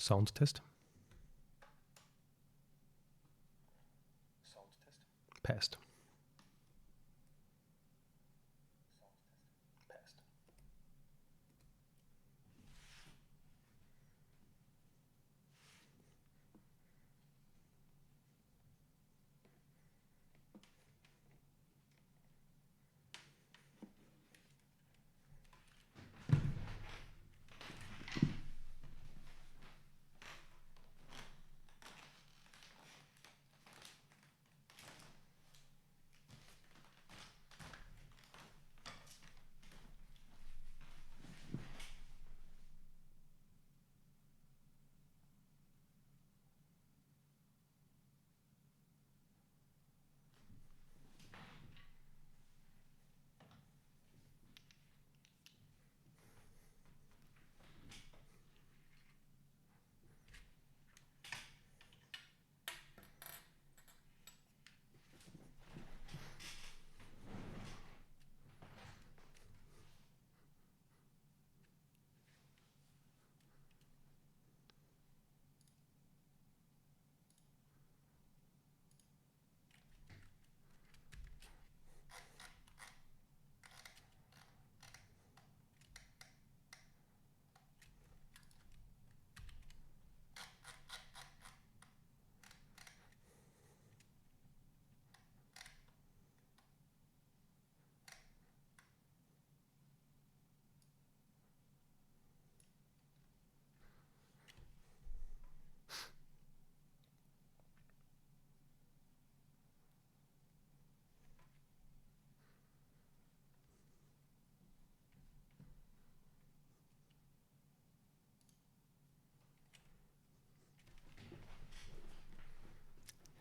Sound test. Passed.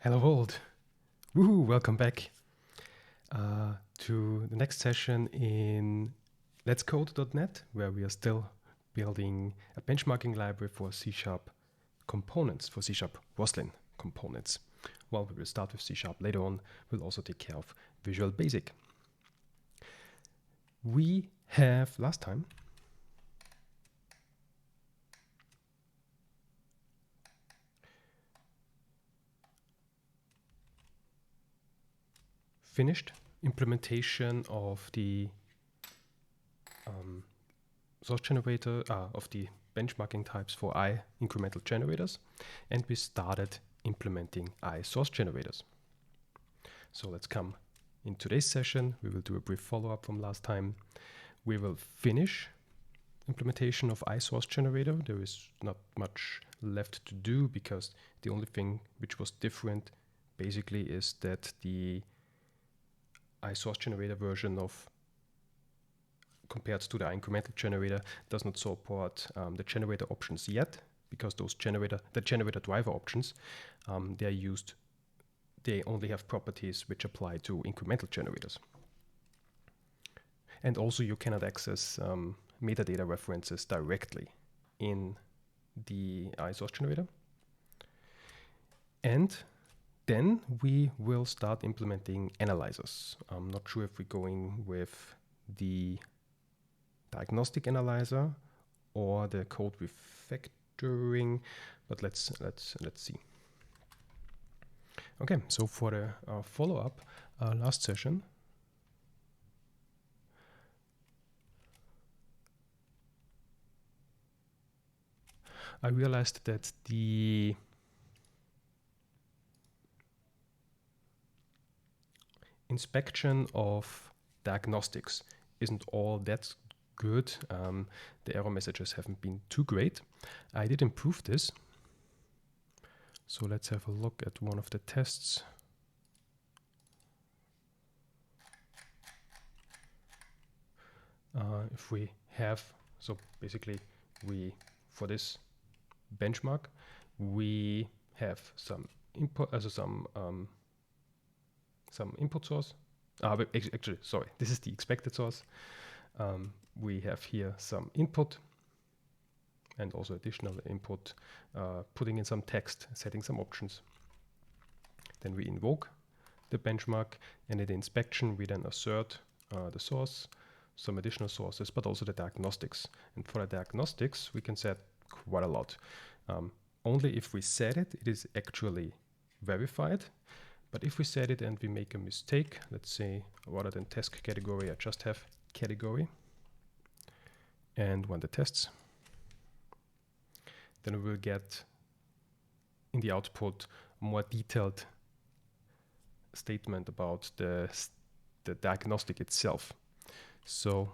Hello world. Woohoo, welcome back to the next session in Let's Code.net, where we are still building a benchmarking library for C# components, for C# Roslyn components. Well, we will start with C# later on. We'll also take care of Visual Basic. We have last time finished implementation of the source generator, of the benchmarking types for I incremental generators, and we started implementing I source generators. So let's come in today's session. We will do a brief follow-up from last time. We will finish implementation of I source generator. There is not much left to do because the only thing which was different basically is that the I source generator version of compared to the incremental generator does not support the generator options yet, because those the generator driver options, they only have properties which apply to incremental generators. And also you cannot access metadata references directly in the I source generator. And then we will start implementing analyzers. I'm not sure if we're going with the diagnostic analyzer or the code refactoring, but let's see. Okay, so for the follow-up last session, I realized that the inspection of diagnostics isn't all that good. The error messages haven't been too great. I did improve this. So let's have a look at one of the tests. If we have, so basically for this benchmark, we have some input, some input source. Actually, sorry, this is the expected source. We have here some input and also additional input, putting in some text, setting some options. Then we invoke the benchmark, and in the inspection, we then assert the source, some additional sources, but also the diagnostics. And for the diagnostics, we can set quite a lot. Only if we set it, it is actually verified. But if we set it and we make a mistake, let's say rather than test category, I just have category and run the tests, then we will get in the output a more detailed statement about the diagnostic itself. So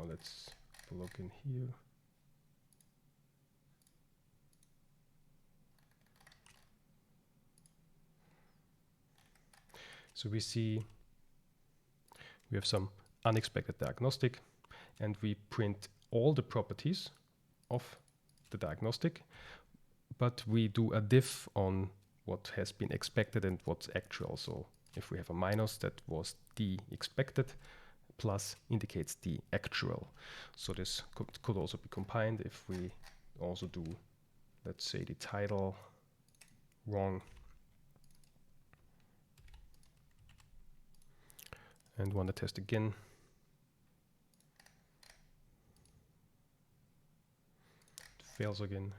let's plug in here. So we see we have some unexpected diagnostic, and we print all the properties of the diagnostic, but we do a diff on what has been expected and what's actual. So if we have a minus, that was the expected, plus indicates the actual. So this could also be combined if we also do, let's say, the title wrong and run the test again. It fails again.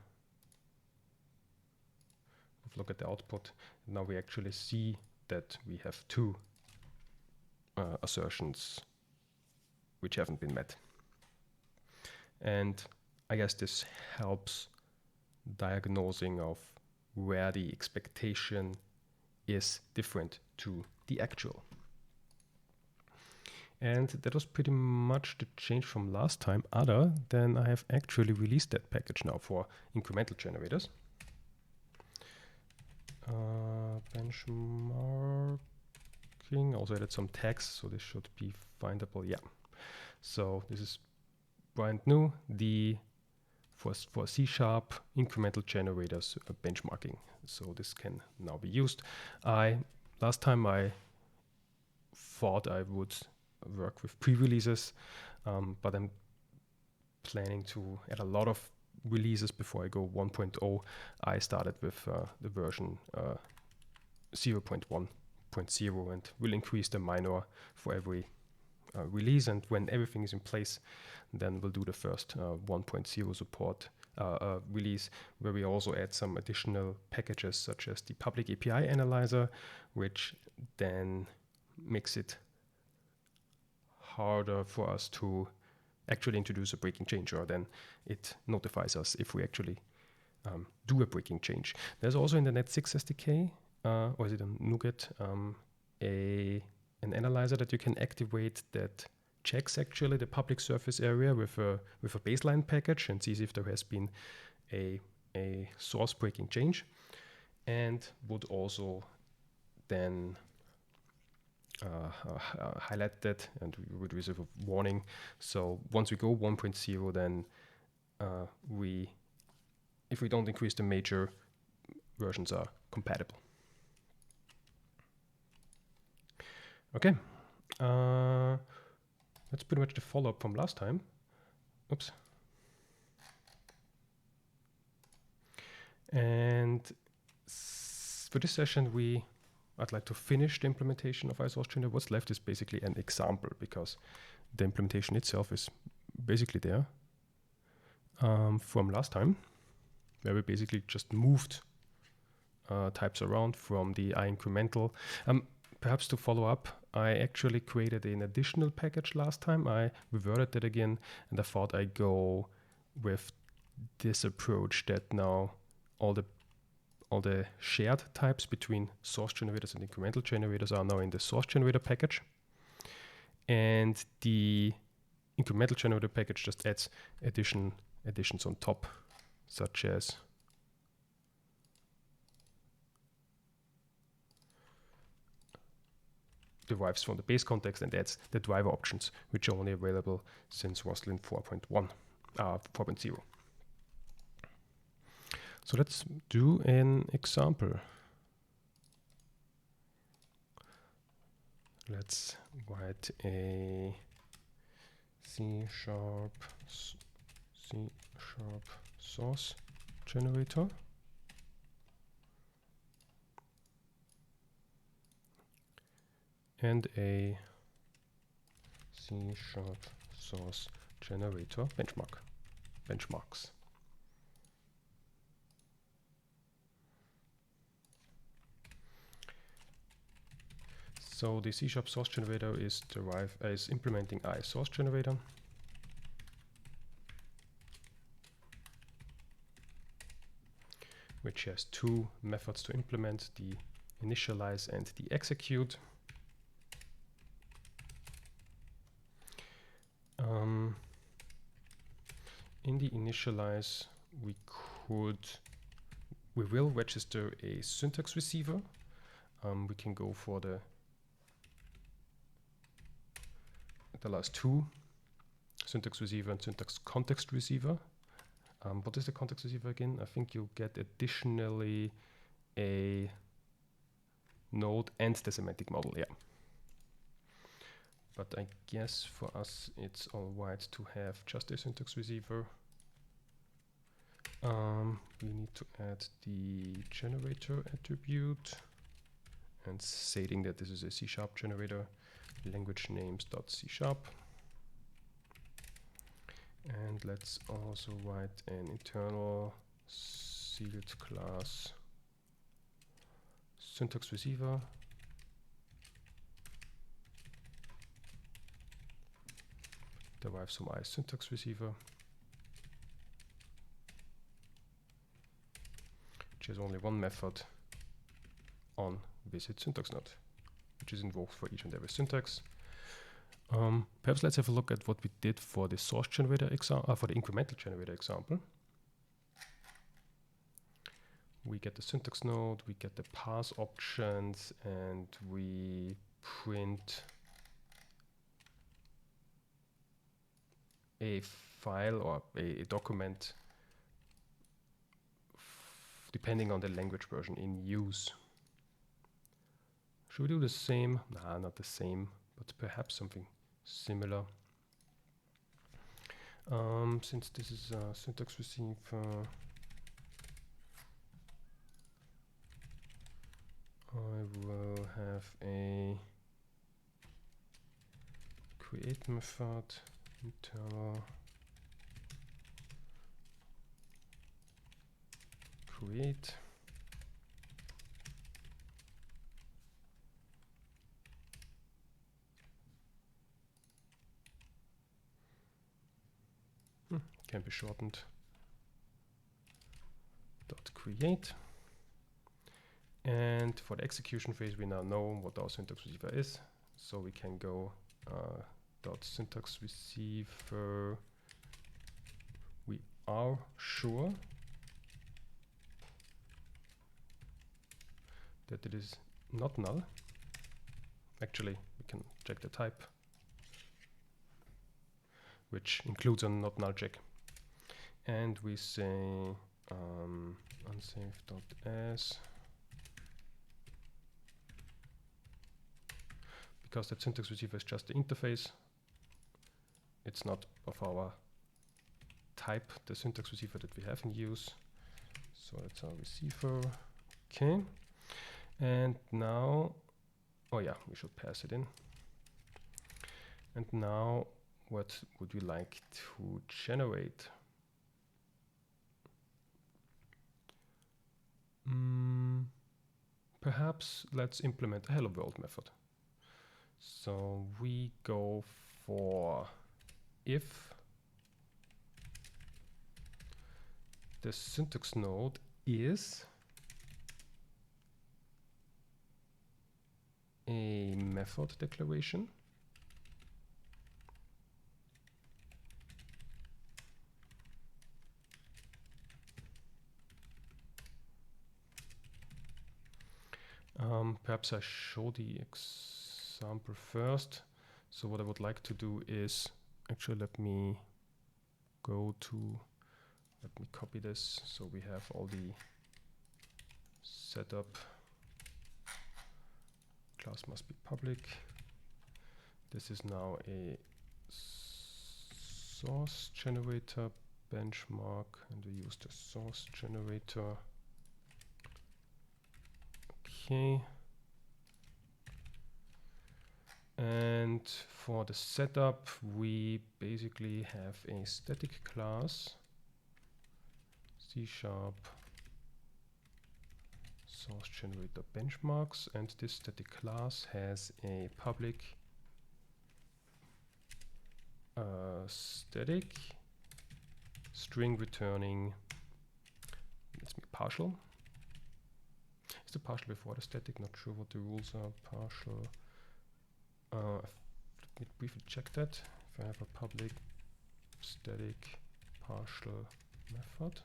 Look at the output. Now we actually see that we have two assertions which haven't been met. And I guess this helps diagnosing of where the expectation is different to the actual. And that was pretty much the change from last time, other than I have actually released that package now for incremental generators. Benchmarking, also added some tags, so this should be findable. Yeah, so this is brand new, the for C# incremental generators benchmarking. So this can now be used. Last time I thought I would work with pre-releases, but I'm planning to add a lot of releases before I go 1.0. I started with the version 0.1.0 and will increase the minor for every release, and when everything is in place, then we'll do the first 1.0 support release, where we also add some additional packages such as the public API analyzer, which then makes it harder for us to actually introduce a breaking change, or then it notifies us if we actually do a breaking change. There's also in the Net6 SDK, or is it a NuGet, an analyzer that you can activate that checks actually the public surface area with a baseline package and sees if there has been a source breaking change, and would also then highlight that, and we would receive a warning. So once we go 1.0, then if we don't increase the major, versions are compatible. Okay, that's pretty much the follow-up from last time. Oops. And for this session, I'd like to finish the implementation of iSource Generator. What's left is basically an example, because the implementation itself is basically there from last time, where we basically just moved types around from the incremental. Perhaps to follow up, I actually created an additional package last time. I reverted that again, and I thought I'd go with this approach that now all the shared types between source generators and incremental generators are now in the source generator package. And the incremental generator package just adds additions on top, such as derives from the base context and adds the driver options, which are only available since Roslyn 4.0. So let's do an example. Let's write a C# source generator. And a C# source generator benchmark. benchmarks. So the C# source generator is implementing I source generator. Which has two methods to implement, the initialize and the execute. In the initialize, we will register a syntax receiver. We can go for the last two, syntax receiver and syntax context receiver. What is the context receiver again? I think you get additionally a node and the semantic model, yeah. But I guess for us it's all right to have just a syntax receiver. We need to add the generator attribute and stating that this is a C# generator, language names.C#. And let's also write an internal sealed class syntax receiver. Derives from I syntax receiver, which has only one method on visit syntax node, which is invoked for each and every syntax. Perhaps let's have a look at what we did for the source generator example, for the incremental generator example. We get the syntax node, we get the parse options, and we print a file or a document depending on the language version in use. Should we do the same? Nah, not the same, but perhaps something similar. Since this is a syntax receiver, I will have a create method, internal create. Can be shortened .create. And for the execution phase, we now know what our syntax receiver is. So we can go .syntax receiver. We are sure that it is not null. Actually, we can check the type, which includes a not null check. And we say unsafe.as, because that syntax receiver is just the interface. It's not of our type, the syntax receiver that we have in use. So that's our receiver. Okay. And now, oh yeah, we should pass it in. And now, what would we like to generate? Perhaps let's implement a hello world method. So we go for if the syntax node is a method declaration, perhaps I show the example first. So what I would like to do is, actually let me copy this so we have all the setup. Class must be public. This is now a source generator benchmark, and we use the source generator. Okay. And for the setup, we basically have a static class C# source generator benchmarks, and this static class has a public static string returning, let's make partial. Is the partial before the static? Not sure what the rules are. Partial. Let me briefly check that. If I have a public static partial method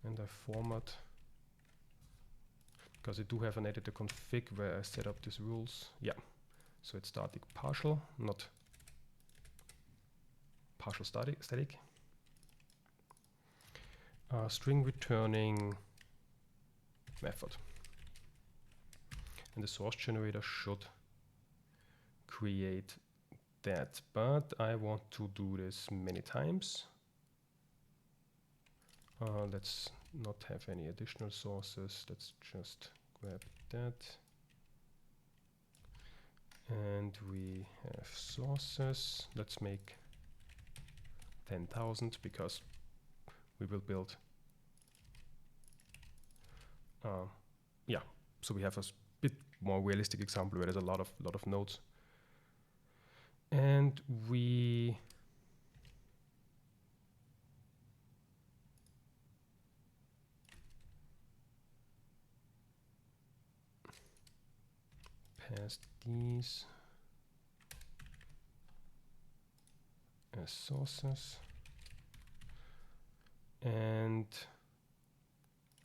and I format, because I do have an editor config where I set up these rules. Yeah, so it's static partial, not partial static. String returning method, and the source generator should create that, but I want to do this many times. Let's not have any additional sources. Let's just grab that. And we have sources. Let's make 10,000 because we will build. Yeah, so we have a bit more realistic example where there's a lot of nodes. And we pass these as sources. And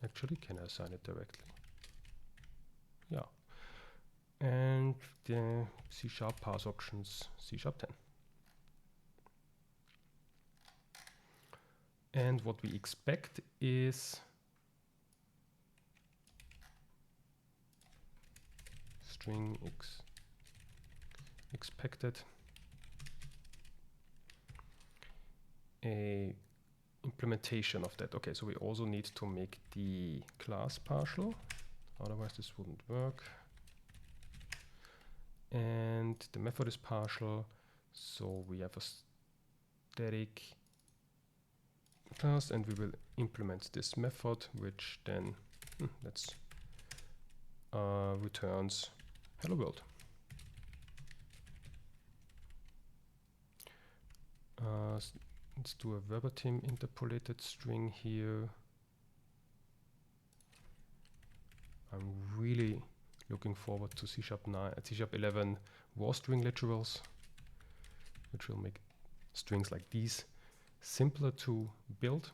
actually, can I assign it directly? Yeah. And the C# parse options C#10. And what we expect is string expected a implementation of that. Okay, so we also need to make the class partial, otherwise this wouldn't work. And the method is partial, so we have a static class and we will implement this method, which then returns hello world. Let's do a verbatim interpolated string here. I'm really looking forward to C#11 raw string literals, which will make strings like these simpler to build.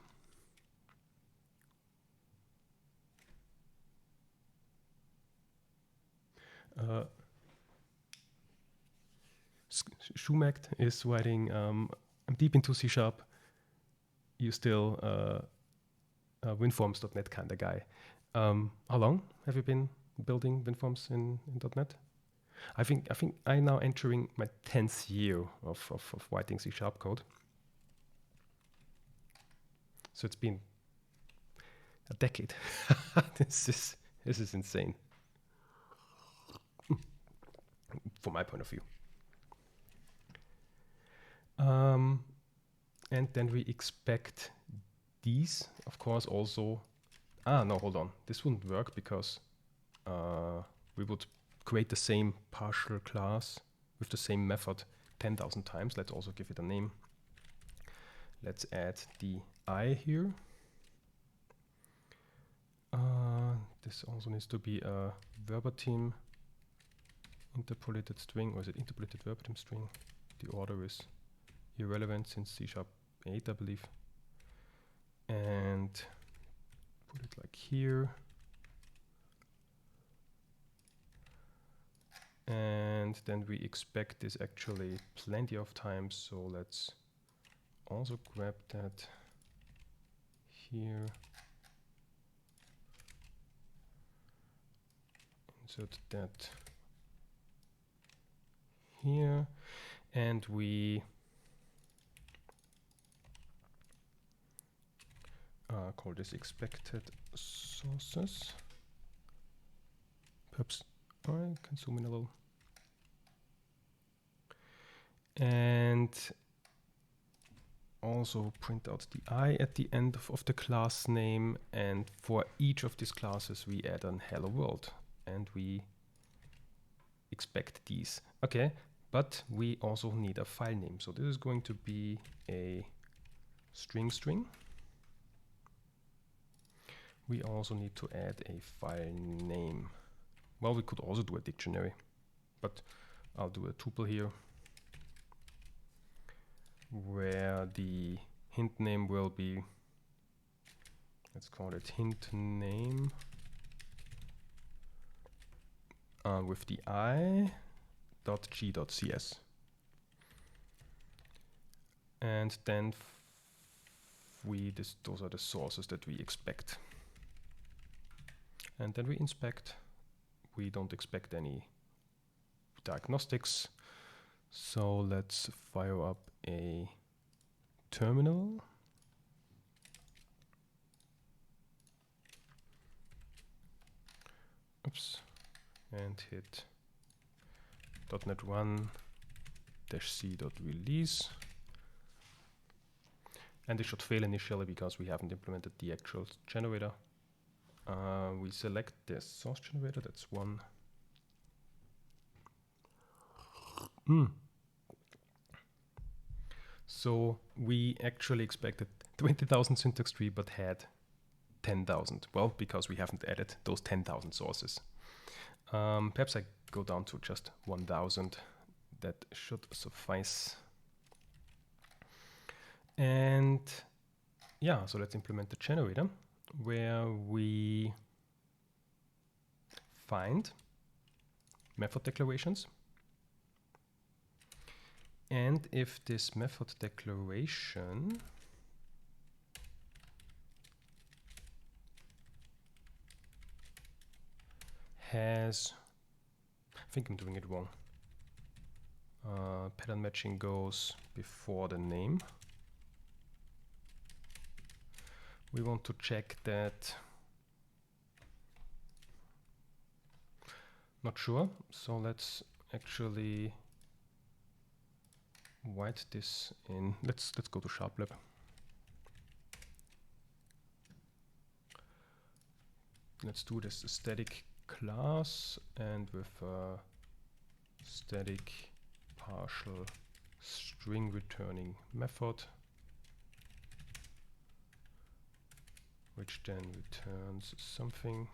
Schumakt is writing, I'm deep into C#. You still WinForms.net kind of guy. How long have you been building WinForms in .NET? I think I'm now entering my 10th year of writing C# code. So it's been a decade. This is insane from my point of view. And then we expect these, of course, also. No, hold on. This wouldn't work because we would create the same partial class with the same method 10,000 times. Let's also give it a name. Let's add the I here. This also needs to be a verbatim interpolated string, or is it interpolated verbatim string? The order is irrelevant since C#8, I believe. And put it like here. And then we expect this actually plenty of times, so let's also grab that here. Insert that here, and we call this expected sources. Perhaps I can zoom in a little. And also print out the I at the end of the class name, and for each of these classes we add an hello world, and we expect these. Okay, but we also need a file name. So this is going to be a string. We also need to add a file name. Well, we could also do a dictionary, but I'll do a tuple here where the hint name will be, let's call it hint name with the i.g.cs. And then those are the sources that we expect. And then we inspect. We don't expect any diagnostics. So let's fire up a terminal. Oops. And hit .NET 1-c.release. And it should fail initially because we haven't implemented the actual generator. We select the source generator, that's one. So we actually expected 20,000 syntax tree, but had 10,000. Well, because we haven't added those 10,000 sources. Perhaps I go down to just 1,000. That should suffice. And yeah, so let's implement the generator, where we find method declarations. And if this method declaration has, I think I'm doing it wrong. Pattern matching goes before the name. We want to check that. Not sure, so let's actually write this in. Let's go to SharpLab. Let's do this static class, and with a static partial string returning method, which then returns something.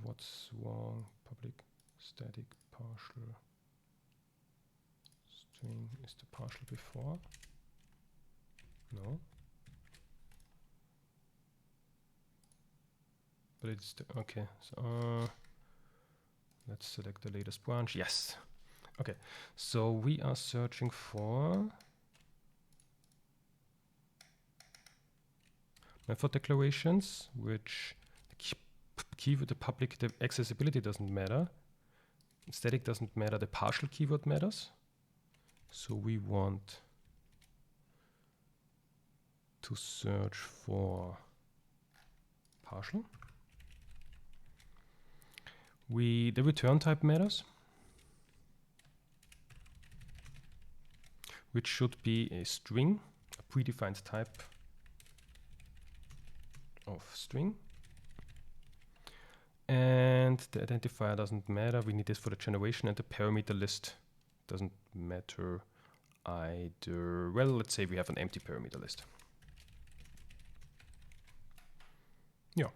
What's wrong? Public static partial string. Is the partial before? No. But it's okay. So let's select the latest branch. Yes. Okay. So we are searching for method declarations, which keyword, the public, the accessibility doesn't matter. Static doesn't matter. The partial keyword matters. So we want to search for partial. The return type matters, which should be a string, a predefined type of string. And the identifier doesn't matter. We need this for the generation, and the parameter list doesn't matter either. Well, let's say we have an empty parameter list. Yeah.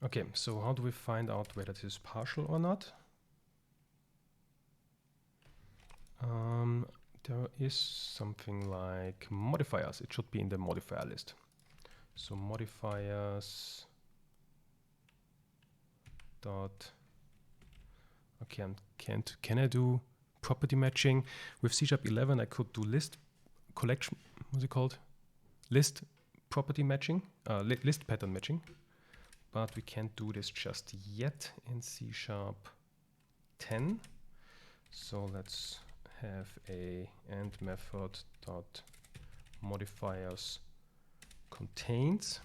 Okay, so how do we find out whether this is partial or not? There is something like modifiers. It should be in the modifier list. So modifiers dot. Okay, can I do property matching with C# 11? I could do list collection. What's it called? List property matching, list pattern matching. But we can't do this just yet in C# 10. So let's have a end method dot modifiers contains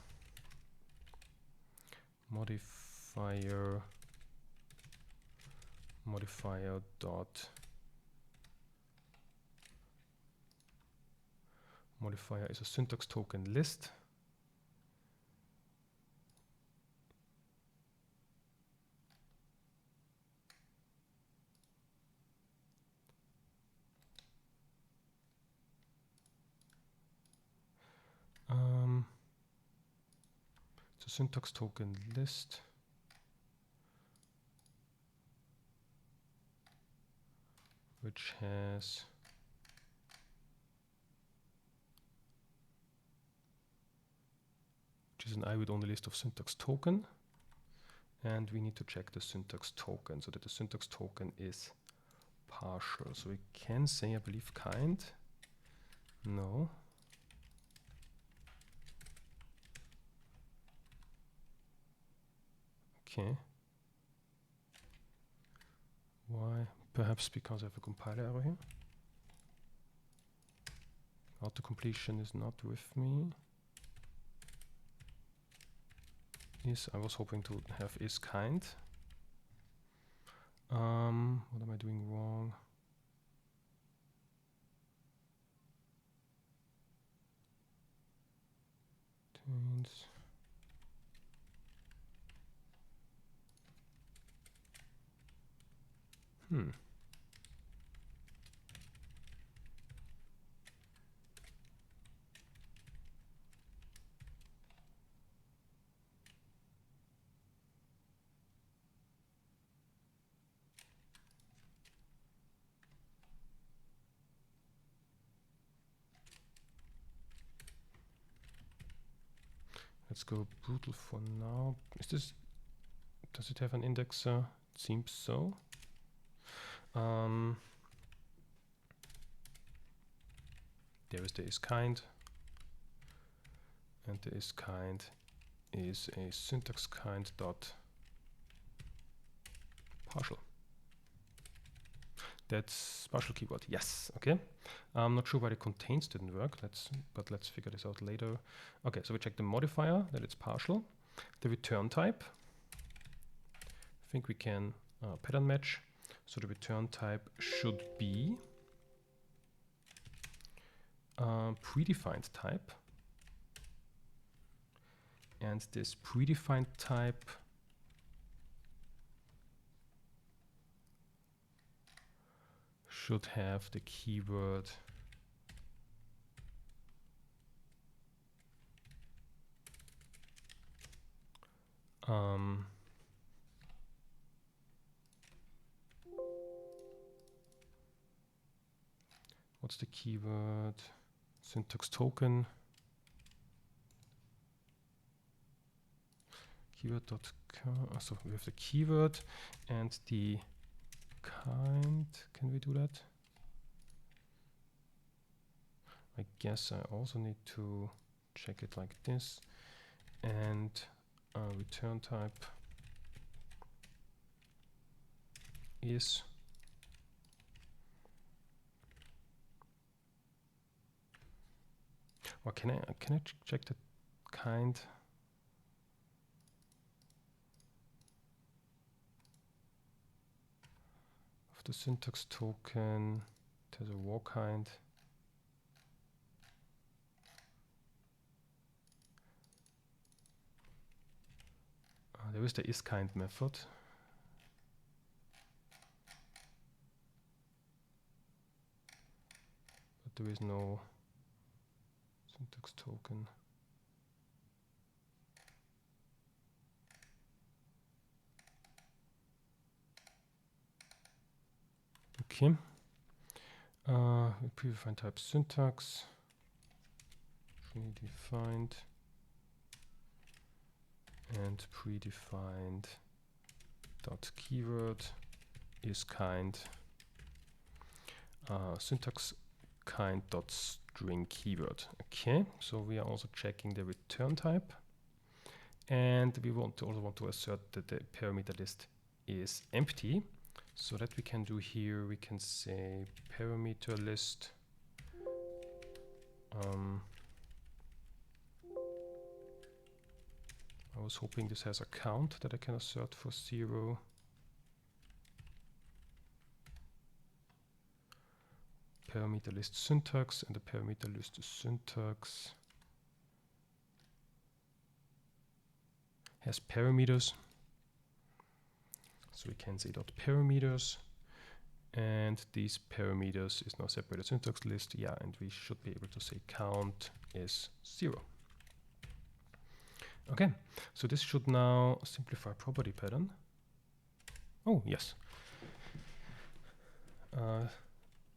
modifier modifier dot modifier is a syntax token list. It's a syntax token list. Which has which is an I-read-only list of syntax token, and we need to check the syntax token so that the syntax token is partial. So we can say, I believe, kind. No. Okay. Why? Perhaps because I have a compiler error here. Autocompletion is not with me. I was hoping to have is kind. What am I doing wrong? Let's go brutal for now. Does it have an indexer? It seems so. There is the isKind, and the isKind is a syntax kind dot partial. That's partial keyword. Yes. Okay. I'm not sure why the contains didn't work. But let's figure this out later. Okay. So we check the modifier that it's partial. The return type. I think we can pattern match. So the return type should be predefined type, and this predefined type should have the keyword what's the keyword? Syntax token. Keyword dot so we have the keyword and the kind. Can we do that? I guess I also need to check it like this. And return type is or can I check the kind? Of the syntax token, there's a war kind. There is the isKind method. But there is no syntax token. Okay. Predefined type syntax. Predefined. And predefined dot keyword isKind. Syntax kind dot string keyword. Okay, so we are also checking the return type, and we also want to assert that the parameter list is empty. So that we can do here, we can say parameter list I was hoping this has a count that I can assert for 0. parameter list syntax, and the parameter list syntax has parameters. So we can say dot parameters, and these parameters is now separated syntax list. Yeah, and we should be able to say count is 0. Okay, so this should now simplify property pattern. Oh, yes.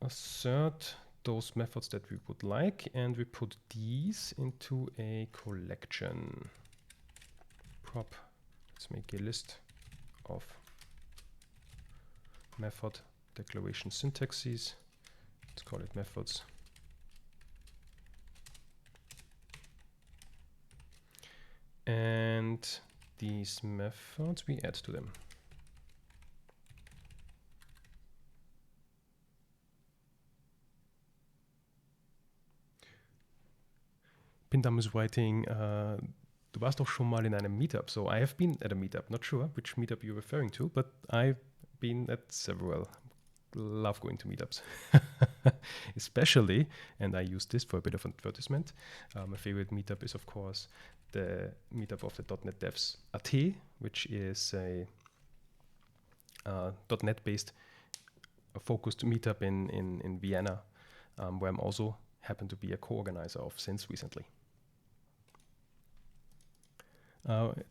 Assert those methods that we would like, and we put these into a collection. Prop, let's make a list of method declaration syntaxes. Let's call it methods. And these methods we add to them. Pindam is writing, du warst doch schon mal in einem Meetup. So I have been at a meetup. Not sure which meetup you're referring to, but I've been at several. Love going to meetups. Especially, and I use this for a bit of advertisement, my favorite meetup is, of course, the meetup of the .NET Devs AT, which is a .NET-based focused meetup in Vienna, where I'm also happen to be a co-organizer of since recently.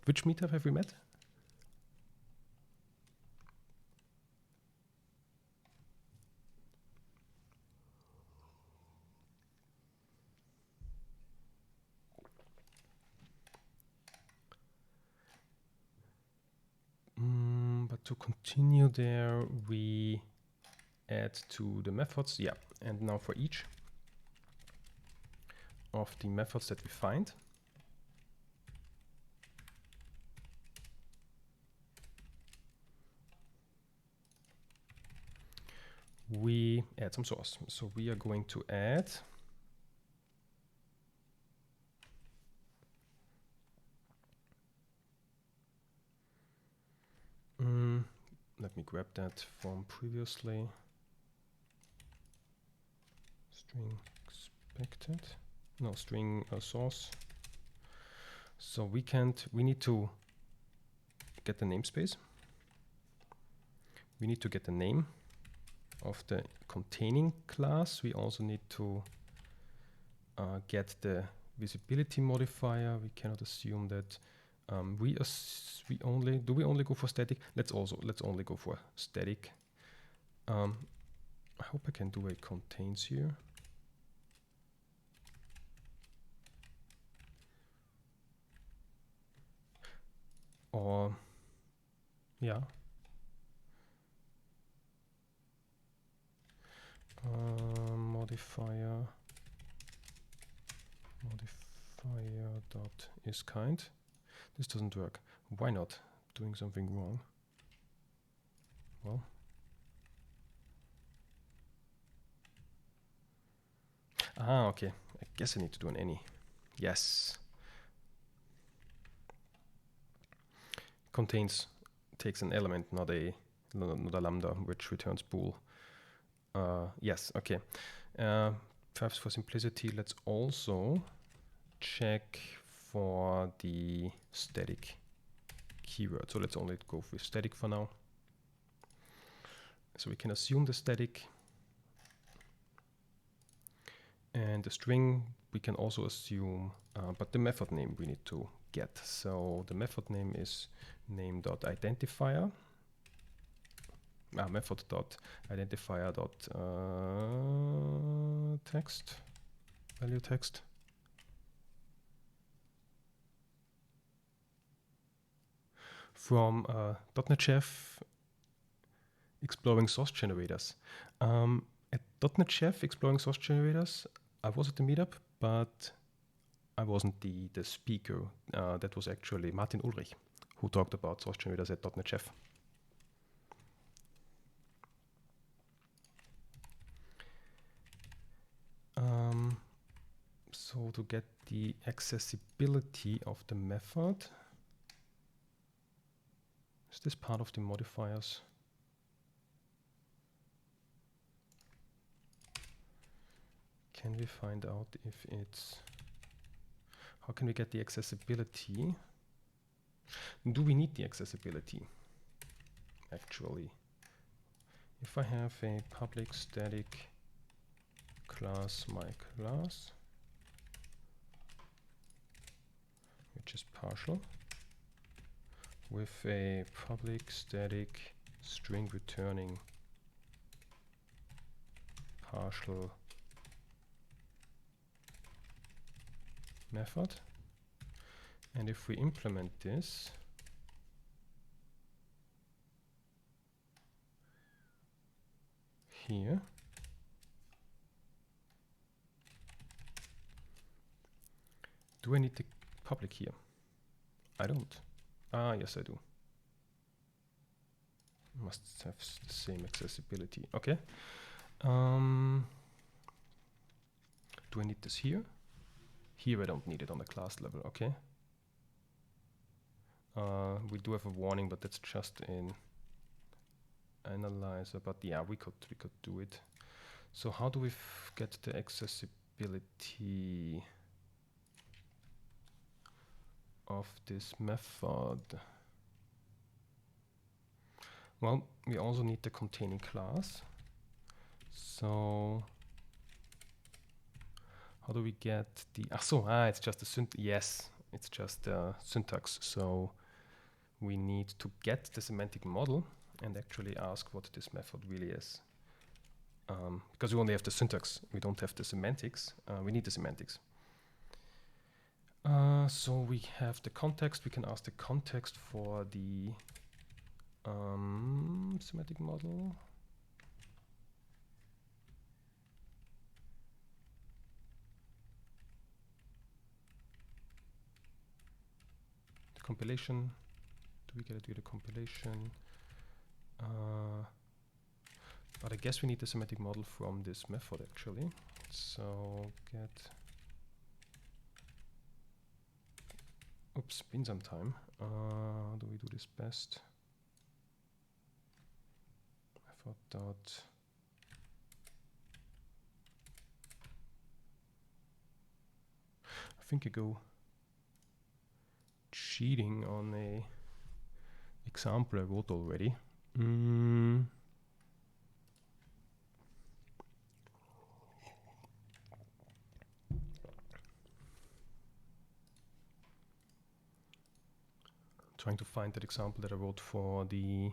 Which meetup have we met? But to continue there, we add to the methods. Yeah, and now for each of the methods that we find, we add some source. So we are going to add let me grab that from previously. String expected. No, string source. So we need to get the namespace. We need to get the name of the containing class. We also need to get the visibility modifier. We cannot assume that we only go for static. Let's only go for static. I hope I can do a contains here. Or yeah. Modifier dot is kind. This doesn't work. Why not? Doing something wrong. Well, okay. I guess I need to do an any. Yes. Contains takes an element, not a lambda, which returns bool. Yes. Okay. Perhaps for simplicity, let's also check for the static keyword. So let's only go with static for now. So we can assume the static, and the string we can also assume, but the method name we need to get. So the method name is name.identifier. Method.identifier text, value text. From .NET Chef exploring source generators. At .NET Chef exploring source generators, I was at the meetup, but I wasn't the speaker. That was actually Martin Ulrich, who talked about source generators at .NET Chef. So to get the accessibility of the method, is this part of the modifiers? can we find out if it's... How can we get the accessibility? Do we need the accessibility? Actually, if I have a public static class my class, which is partial, with a public static string returning partial method, and if we implement this, here, do I need the public here? I don't. Ah, yes I do. Must have the same accessibility. Okay. Do I need this here? Here I don't need it on the class level. Okay. We do have a warning, but that's just in analyzer. But yeah, we could do it. So how do we get the accessibility of this method? Well, we also need the containing class. So how do we get the... it's just the syntax. Yes, it's just the syntax. So we need to get the semantic model and actually ask what this method really is. Because we only have the syntax, we don't have the semantics. We need the semantics. So we have the context. We can ask the context for the semantic model. The compilation. Do we get it with the compilation? But I guess we need the semantic model from this method actually. So get... Oops, been some time. How do we do this best? Method dot... I think I go cheating on a example I wrote already. Trying to find that example that I wrote for the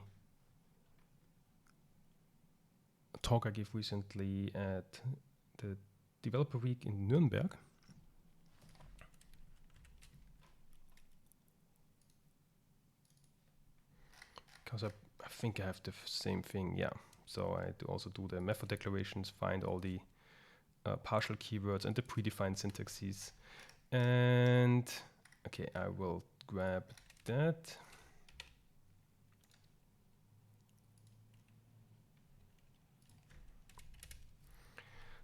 talk I gave recently at the Developer Week in Nuremberg. Because I think I have the same thing, yeah. So I also do the method declarations, find all the partial keywords and the predefined syntaxes. And okay, I will grab that.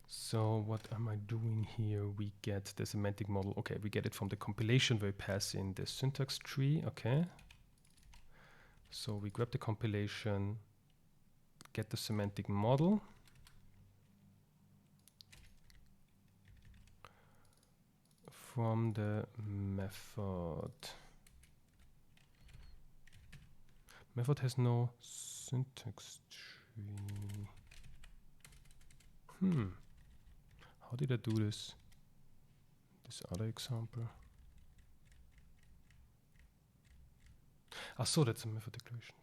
So what am I doing here? We get the semantic model. Okay, we get it from the compilation where we pass in the syntax tree. Okay. So we grab the compilation, get the semantic model. From the method. Method has no syntax tree. How did I do this? This other example. So that's a method declaration.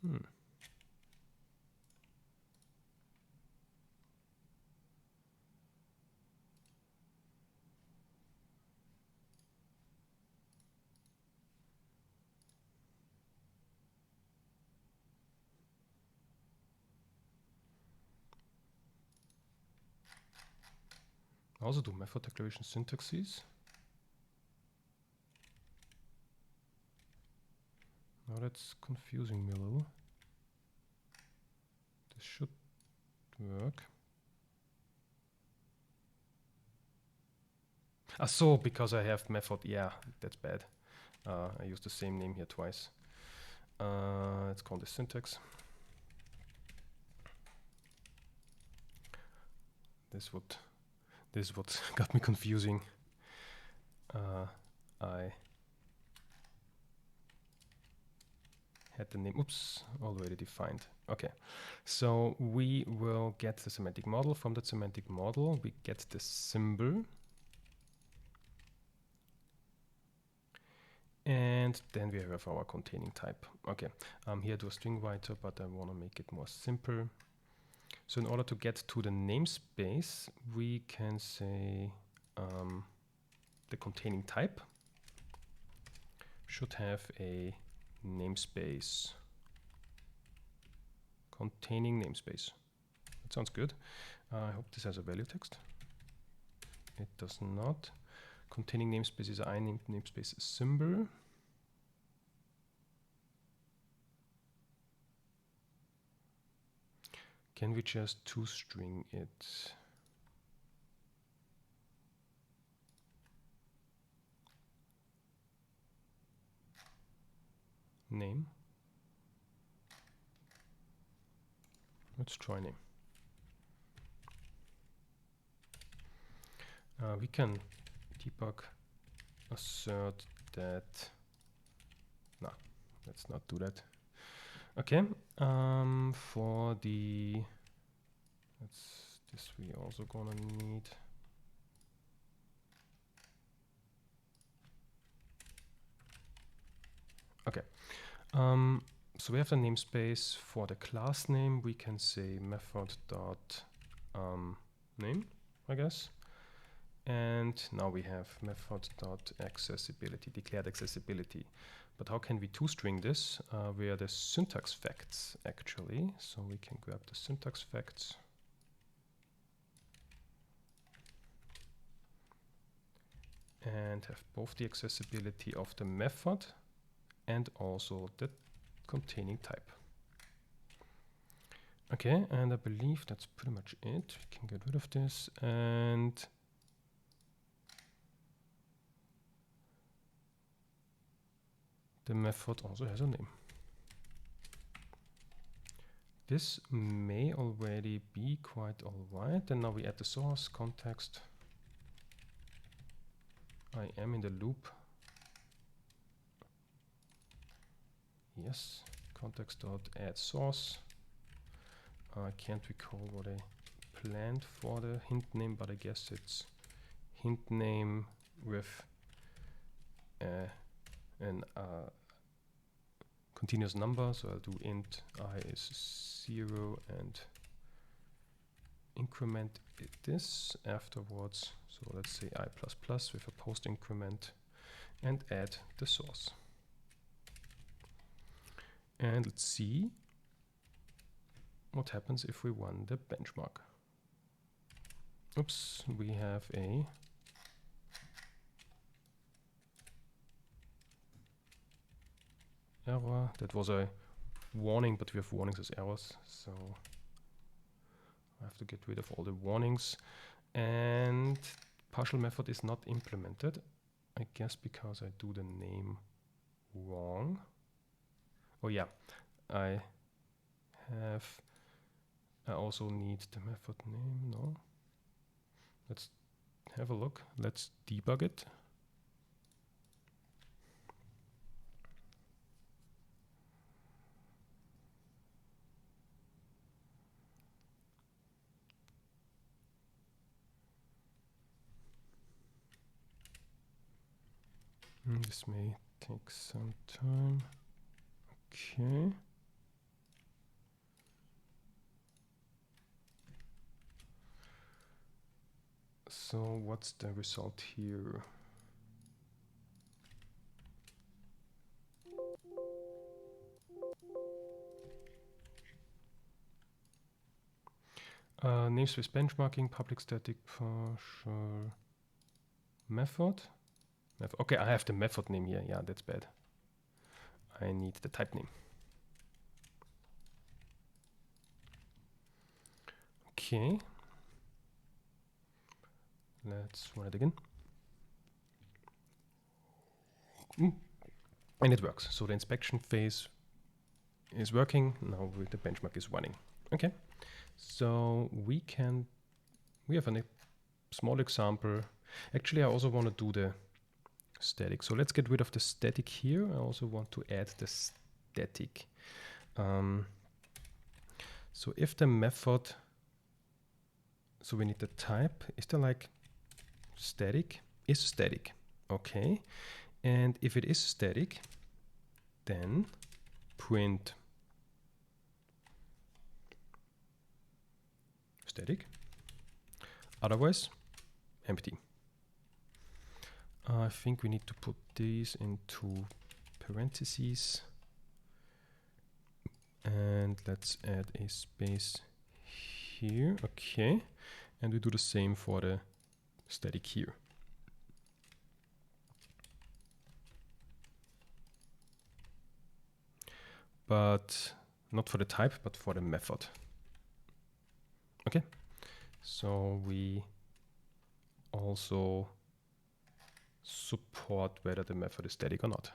Syntax. I also do method declaration syntaxes. Now that's confusing me a little. This should work. So because I have method, yeah, that's bad. I used the same name here twice. Let's call this syntax. this is what got me confusing. I had the name, oops, already defined. Okay, so we will get the semantic model. From that semantic model, we get the symbol. And then we have our containing type. Okay, I'm here to a string writer, but I want to make it more simple. So in order to get to the namespace, we can say the containing type should have a namespace. Containing namespace. That sounds good. I hope this has a value text. It does not. Containing namespace is I namespace symbol. Can we just toString it? Name. Let's try name. We can debug assert that. No, let's not do that. Okay. For the this we also gonna need. Okay. So we have the namespace. For the class name, we can say method dot name, I guess. And now we have method dot accessibility, declared accessibility. But how can we toString this? We are the syntax facts actually. So we can grab the syntax facts. And have both the accessibility of the method and also the containing type. Okay, and I believe that's pretty much it. We can get rid of this, and the method also has a name. This may already be quite alright. And now we add the source context. I am in the loop. Yes, context.add source. I can't recall what I planned for the hint name, but I guess it's hint name with an continuous number. So I'll do int I is 0 and increment this afterwards. So let's say I++ with a post increment and add the source. And let's see what happens if we run the benchmark. Oops, we have a error. That was a warning, but we have warnings as errors, so I have to get rid of all the warnings. And partial method is not implemented, I guess because I do the name wrong. Oh yeah, I also need the method name. No, let's have a look. Let's debug it. This may take some time. Okay. So what's the result here? Namespace benchmarking, public static partial method. Okay, I have the method name here. Yeah, that's bad. I need the type name. Okay. Let's run it again. And it works. So the inspection phase is working. Now the benchmark is running. Okay. So we can we have a small example. Actually, I also want to do the static. So let's get rid of the static here. I also want to add the static. So if the method, so we need the type, is there like static? Is static. Okay. And if it is static, then print static. Otherwise, empty. I think we need to put these into parentheses. And let's add a space here. Okay. And we do the same for the static here. But not for the type, but for the method. Okay. So we also support whether the method is static or not.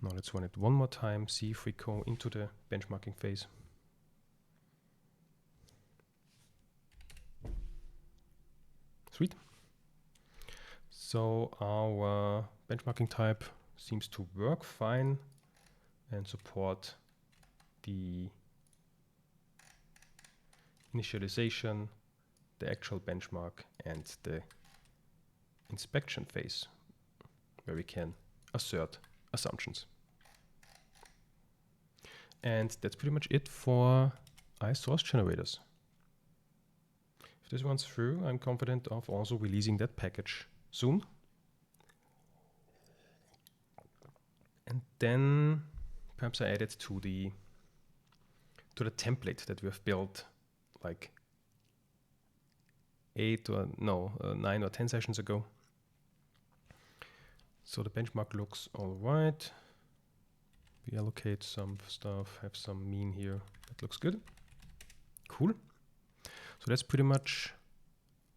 Now let's run it one more time, see if we go into the benchmarking phase. Sweet. So our benchmarking type seems to work fine and support the initialization, the actual benchmark, and the inspection phase, where we can assert assumptions. And that's pretty much it for iSource generators. If this runs through, I'm confident of also releasing that package soon. And then perhaps I add it to the template that we have built like 9 or 10 sessions ago. So the benchmark looks all right. We allocate some stuff, have some mean here. That looks good. Cool. So that's pretty much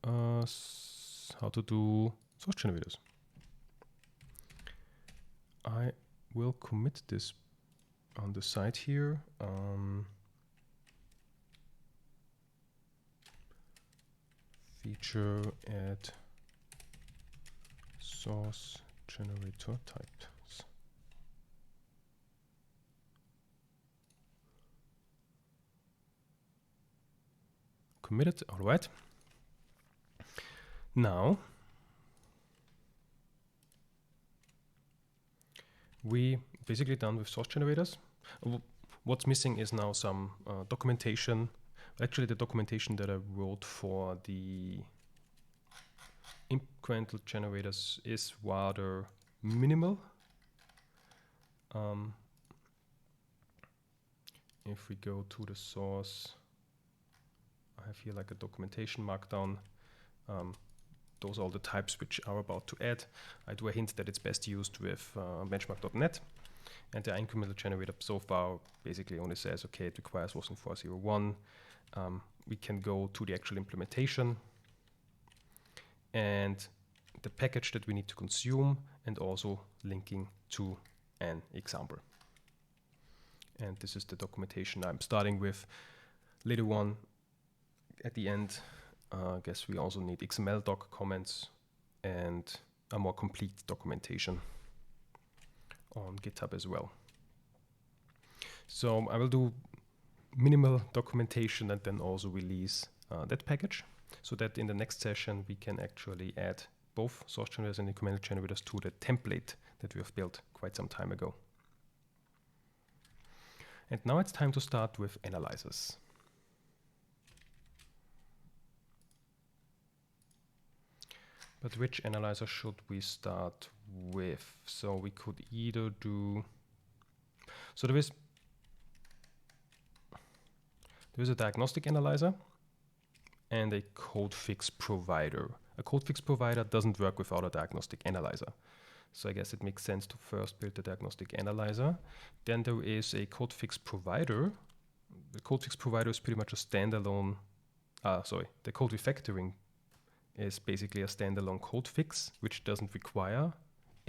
how to do source generators. I will commit this on the side here. Feature add source generator types. Committed, all right. Now we basically done with source generators. What's missing is now some documentation. Actually, the documentation that I wrote for the incremental generators is rather minimal. If we go to the source, I have here like a documentation markdown. Those are all the types which are about to add. I do a hint that it's best used with benchmark.net. And the incremental generator so far basically only says, okay, it requires Roslyn 401. We can go to the actual implementation and the package that we need to consume, and also linking to an example. And this is the documentation I'm starting with. Later on, at the end, I guess we also need XML doc comments and a more complete documentation on GitHub as well. So I will do minimal documentation and then also release that package, so that in the next session we can actually add both source generators and incremental generators to the template that we have built quite some time ago. And now it's time to start with analyzers. But which analyzer should we start with? So we could either do, so there is a diagnostic analyzer and a code fix provider. A code fix provider doesn't work without a diagnostic analyzer. So I guess it makes sense to first build the diagnostic analyzer. Then there is a code fix provider. The code fix provider is pretty much a standalone, the code refactoring is basically a standalone code fix, which doesn't require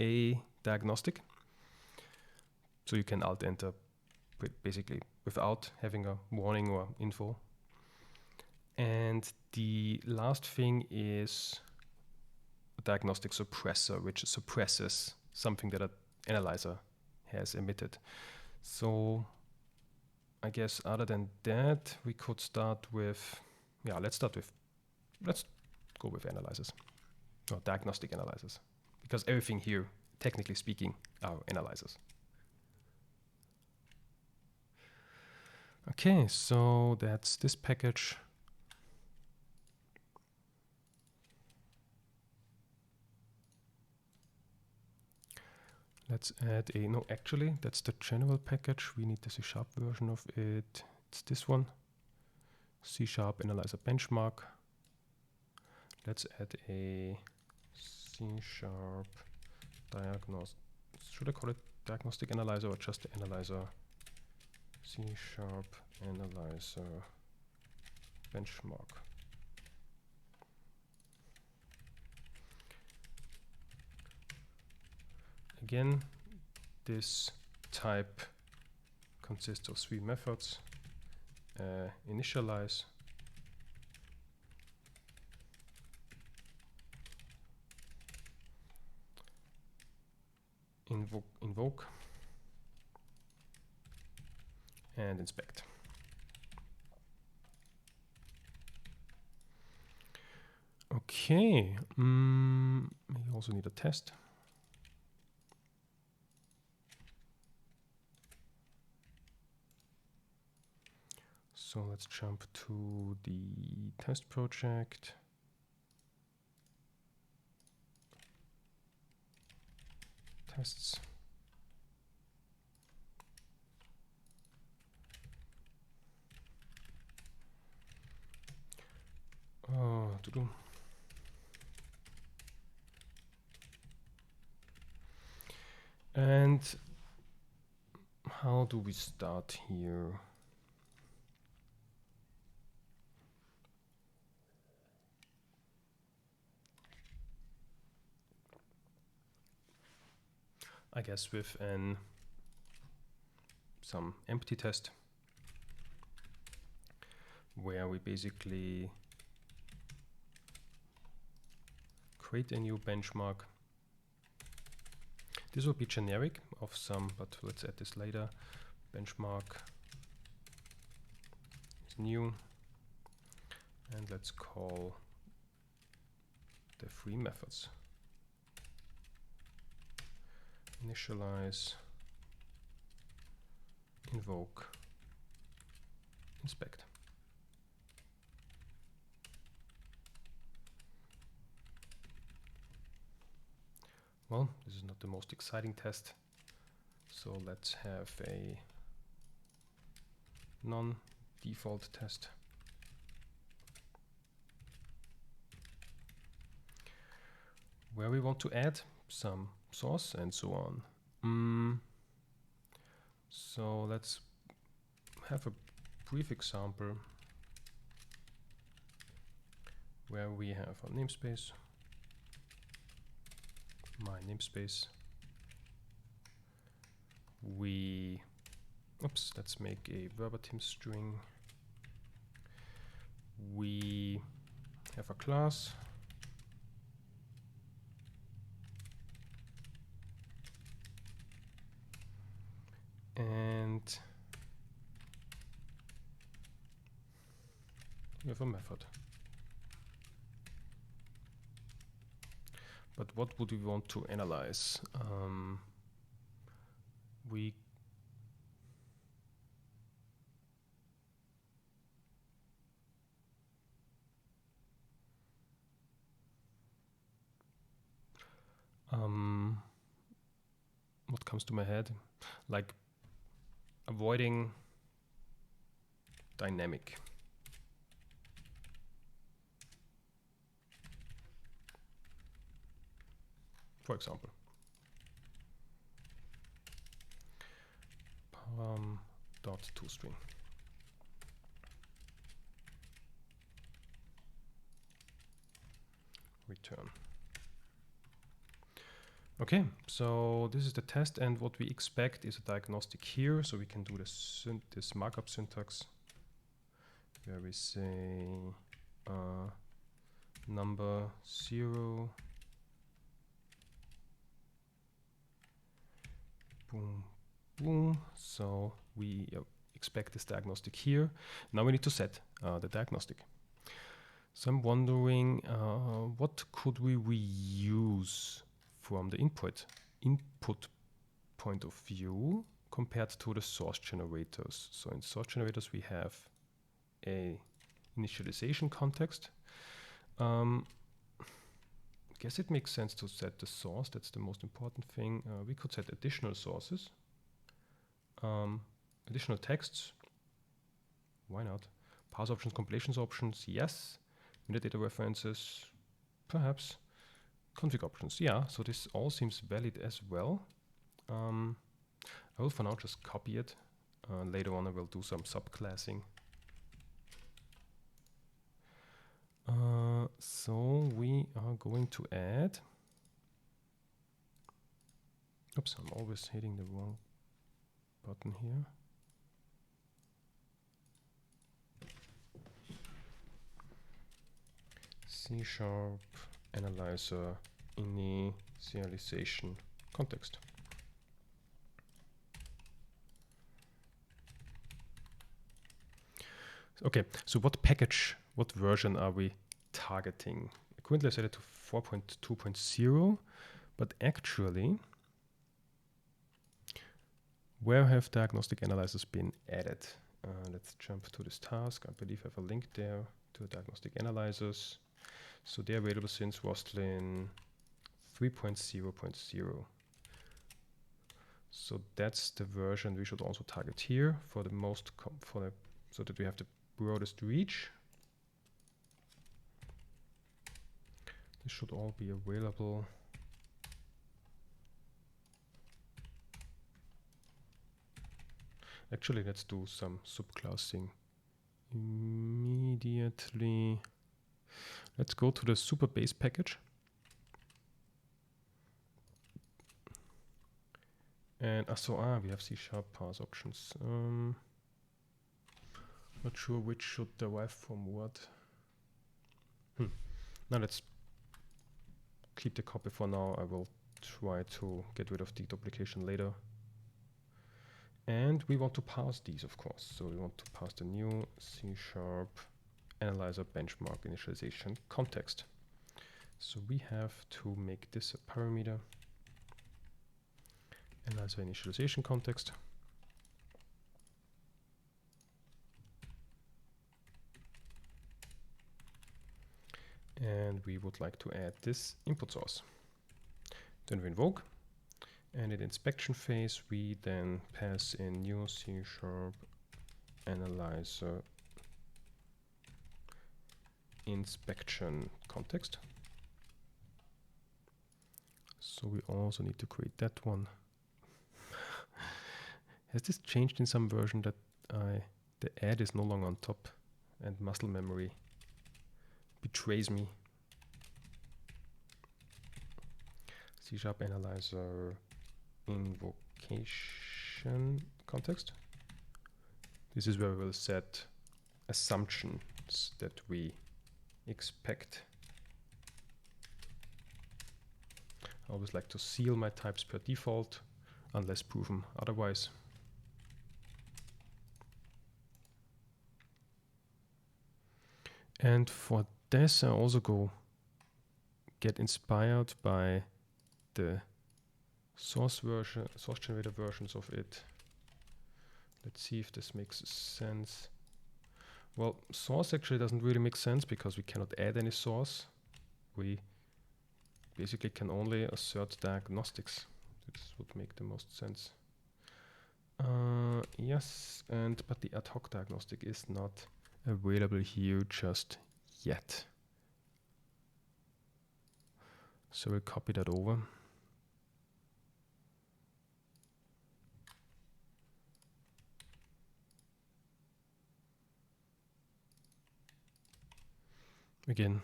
a diagnostic. So you can alt enter basically without having a warning or info. And the last thing is a diagnostic suppressor, which suppresses something that an analyzer has emitted. So I guess other than that, we could start with, let's go with analyzers, or diagnostic analyzers, because everything here, technically speaking, are analyzers. Okay, so that's this package. Let's add a, no, actually, that's the general package. We need the C# version of it. It's this one, C# analyzer benchmark. Let's add a C# diagnostic, should I call it diagnostic analyzer or just analyzer? C# analyzer benchmark. Again, this type consists of 3 methods. Initialize, invoke, and inspect. Okay, we also need a test. So let's jump to the test project. Tests. And how do we start here? I guess with some empty test, where we basically create a new benchmark. This will be generic of some, but let's add this later. Benchmark is new, and let's call the 3 methods. Initialize, invoke, inspect. Well, this is not the most exciting test, so let's have a non-default test. Where we want to add some source and so on. So let's have a brief example where we have a namespace, my namespace. Let's make a verbatim string. We have a class. And we have a method. But what would we want to analyze? What comes to my head? Like avoiding dynamic. For example. .toString. Return. Okay, so this is the test, and what we expect is a diagnostic here, so we can do this markup syntax where we say number 0. Boom, boom. So we expect this diagnostic here. Now we need to set the diagnostic. So I'm wondering what could we reuse from the input point of view compared to the source generators. So in source generators we have a initialization context. I guess it makes sense to set the source. That's the most important thing. We could set additional sources, additional texts. Why not? Parse options, compilations options, yes. Metadata references, perhaps. Config options, yeah. So this all seems valid as well. I will for now just copy it. Later on I will do some subclassing. So we are going to add, oops, I'm always hitting the wrong button here. C# analyzer initialization context. Okay, so what package, what version are we targeting? Currently I set it to 4.2.0, but actually, where have diagnostic analyzers been added? Let's jump to this task. I believe I have a link there to diagnostic analyzers. So they're available since Roslyn 3.0.0. So that's the version we should also target here for the most, so that we have the broadest reach. This should all be available. Actually, let's do some subclassing immediately. Let's go to the super base package. And we have C# parse options. Not sure which should derive from what. Now let's keep the copy for now. I will try to get rid of the duplication later. And we want to parse these, of course. So we want to parse the new C# analyzer benchmark initialization context. So we have to make this a parameter. Analyzer initialization context. And we would like to add this input source. Then we invoke. And in the inspection phase, we then pass in new C# analyzer inspection context. So we also need to create that one. Has this changed in some version that the add is no longer on top and muscle memory betrays me? C# analyzer invocation context. This is where we will set assumptions that we expect. I always like to seal my types per default unless proven otherwise. And for this I also get inspired by the source generator versions of it. Let's see if this makes sense. Well, source actually doesn't really make sense because we cannot add any source. We basically can only assert diagnostics. This would make the most sense. Yes, but the ad hoc diagnostic is not available here just yet. So we'll copy that over. Again,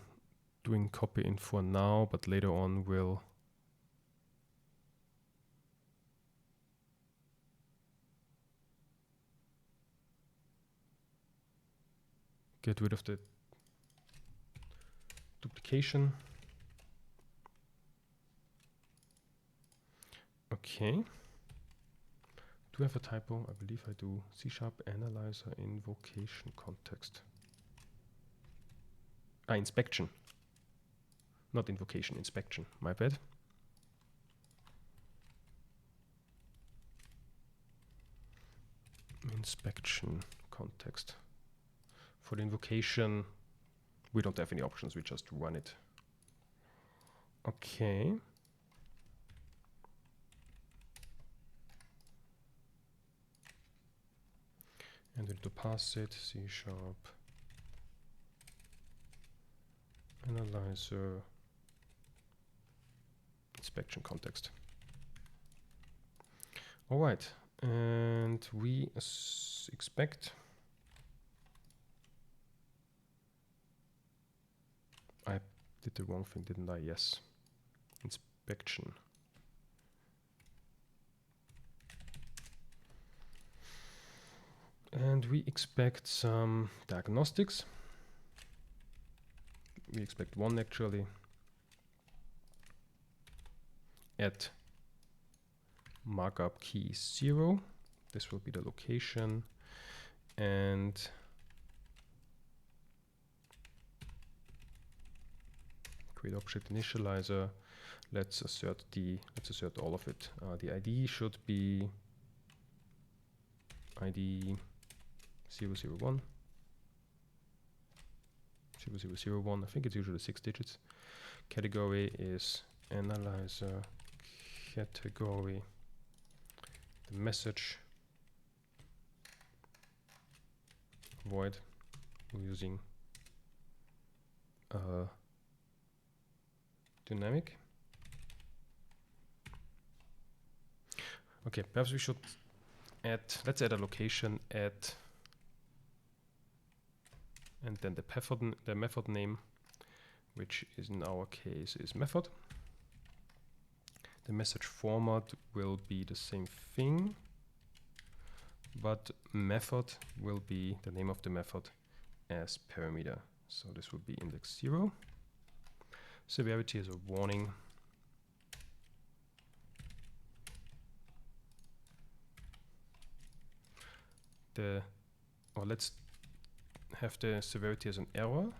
doing copy in for now, but later on we'll get rid of the location. Okay. Do I have a typo? I believe I do. C# analyzer invocation context. Inspection. Not invocation, inspection. My bad. Inspection context. For the invocation, we don't have any options. We just run it. Okay. And we need to pass it C# analyzer inspection context. All right, and we expect. I did the wrong thing, didn't I? Yes. Inspection. And we expect some diagnostics. We expect one actually at markup key 0. This will be the location, and create object initializer. Let's assert all of it. The ID should be ID 001. 0001. I think it's usually 6 digits. Category is analyzer category. The message void. We're using dynamic. Okay, perhaps we should add. Let's add a location at, and then the method name, which is in our case is method. The message format will be the same thing, but method will be the name of the method as parameter. So this will be index 0. Severity is a warning. Let's have the severity as an error,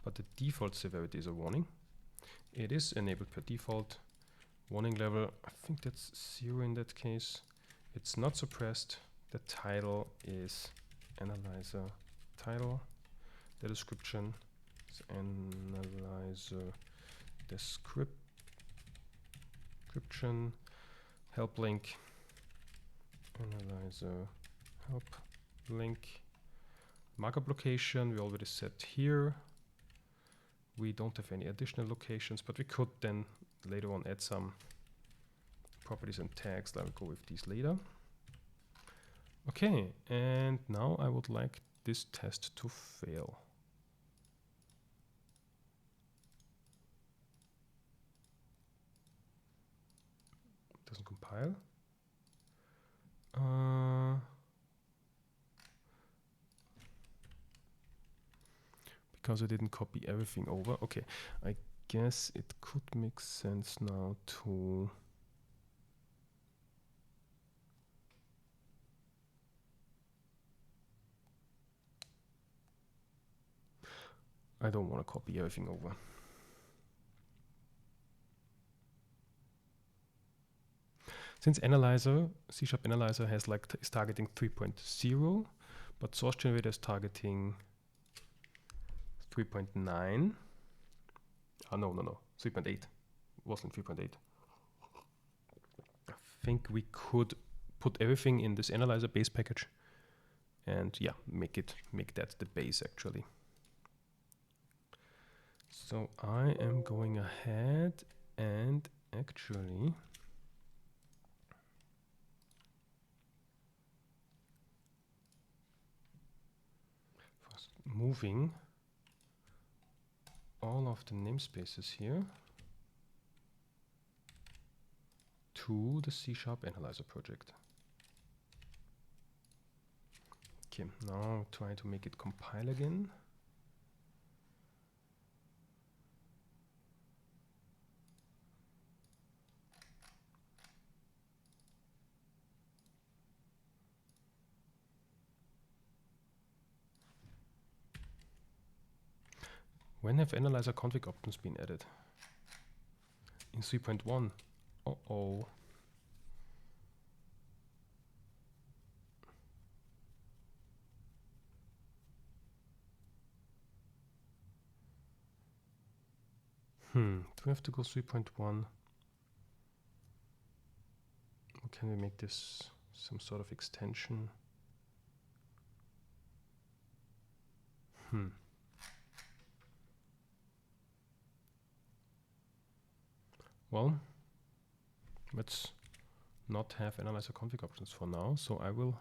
but the default severity is a warning. It is enabled per default. Warning level, I think that's 0 in that case. It's not suppressed. The title is analyzer title. The description is analyzer description. Help link, analyzer help link. Markup location we already set here. We don't have any additional locations, but we could then later on add some properties and tags. I will go with these later. Okay, and now I would like this test to fail. It doesn't compile. Because I didn't copy everything over. Okay, I guess it could make sense now to I don't want to copy everything over. Since analyzer, C# analyzer is targeting 3.0, but source generator is targeting 3.9. No, 3.8. Wasn't 3.8. I think we could put everything in this analyzer base package, and yeah, make that the base actually. So I am going ahead and actually first moving all of the namespaces here to the C# analyzer project. Okay, now try to make it compile again. When have analyzer config options been added? In 3.1. Uh-oh. Do we have to go 3.1? Or can we make this some sort of extension? Well, let's not have analyzer config options for now. So I will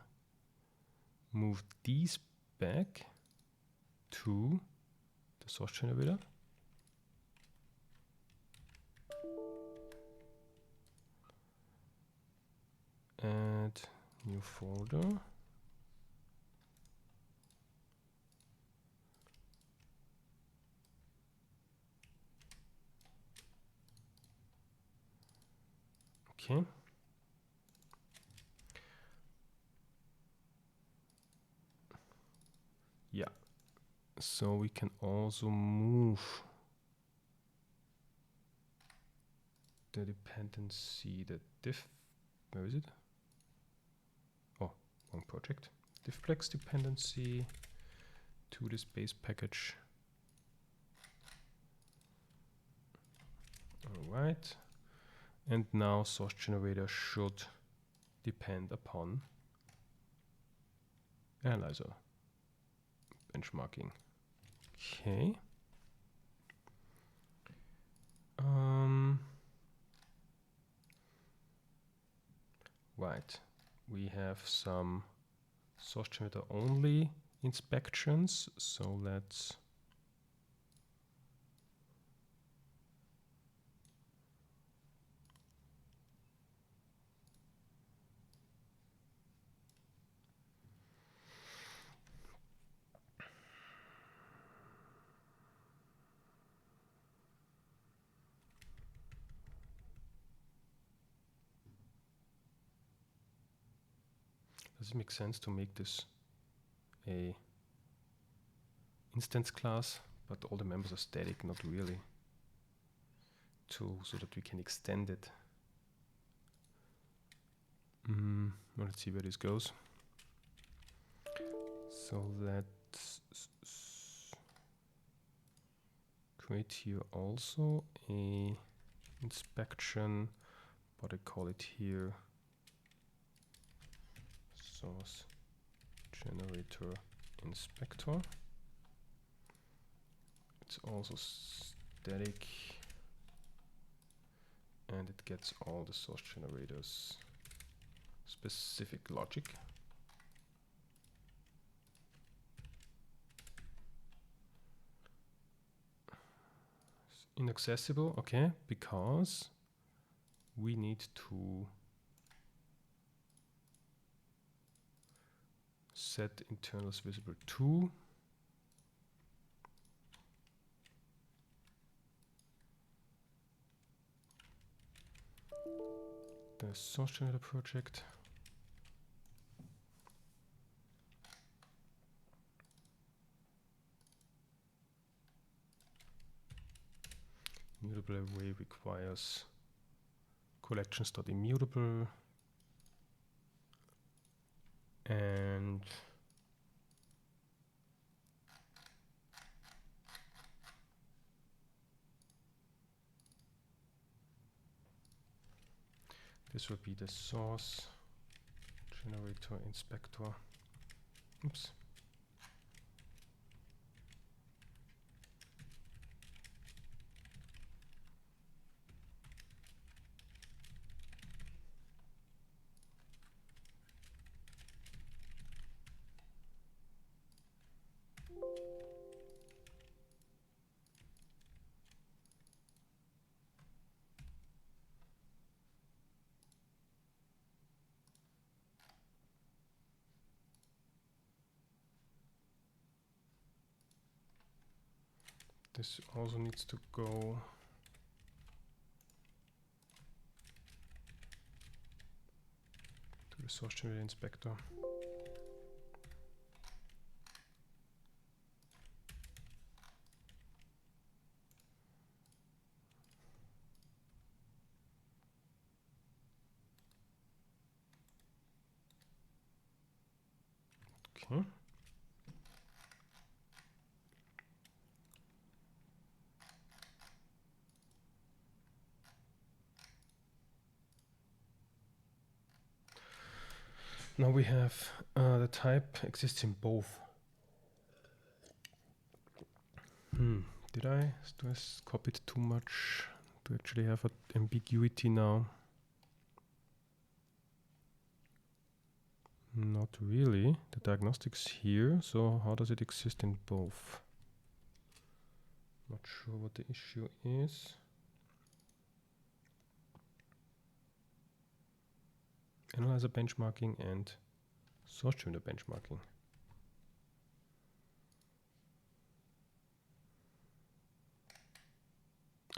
move these back to the source generator. Add new folder. Okay. Yeah. So we can also move the dependency, the diff, where is it? Oh, wrong project. Diffplex dependency to this base package. All right. And now source generator should depend upon analyzer benchmarking. Okay. Right. We have some source generator only inspections. So let's does it make sense to make this a instance class, but all the members are static? Not really. So that we can extend it. Well, let's see where this goes. So let's create here also a inspection, but I call it here source generator inspector. It's also static, and it gets all the source generators specific logic. Inaccessible, okay, because we need to set internals visible to. The source generator project. Immutable array requires collections.immutable, and this will be the source generator inspector. Oops. This also needs to go to the source generator inspector. Okay. Now we have the type exists in both. Did I copy it too much to actually have an ambiguity now? Not really. The diagnostics here, so how does it exist in both? Not sure what the issue is. Analyzer benchmarking and source generator benchmarking.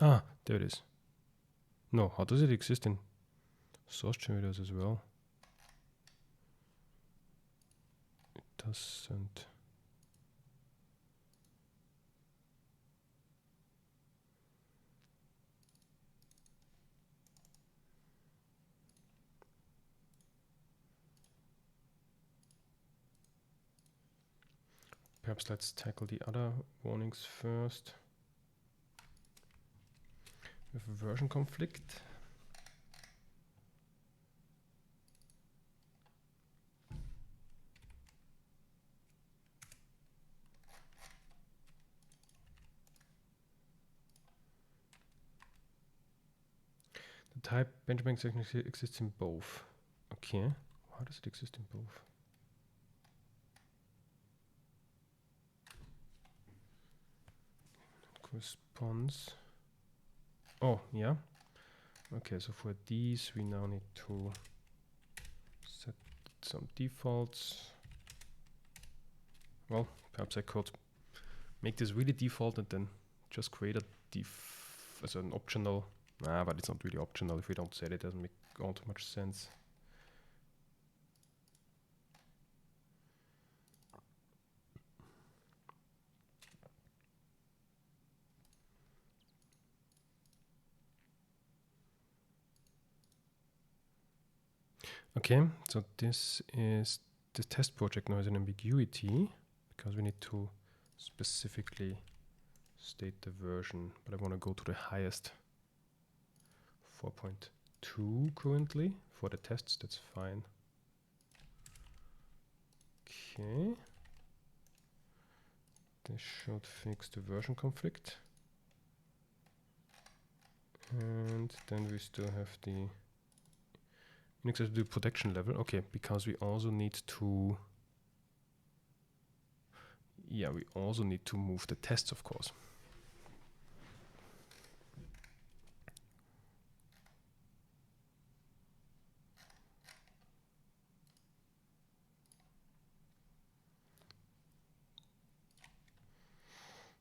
Ah, there it is. No, how does it exist in source generators as well? It doesn't. Perhaps let's tackle the other warnings first. We have a version conflict. The type benchmarking technically exists in both. Okay, how does it exist in both? Corresponds. Oh, yeah. Okay, so for these we now need to set some defaults. Well, perhaps I could make this really default and then just create a as an optional. Nah, but it's not really optional. If we don't set it, it doesn't make all too much sense. Okay, so this test project now has an ambiguity because we need to specifically state the version, but I want to go to the highest 4.2 currently for the tests. That's fine. Okay, this should fix the version conflict, and then we still have the Unix has to do protection level. Okay, because we also need to we also need to move the tests, of course.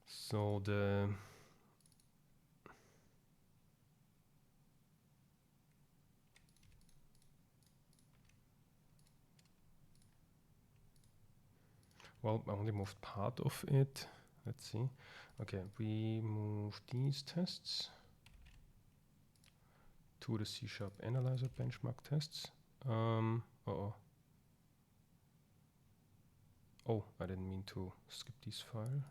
So well, I only moved part of it. Let's see. Okay, we move these tests to the C# analyzer benchmark tests. Oh, I didn't mean to skip this file.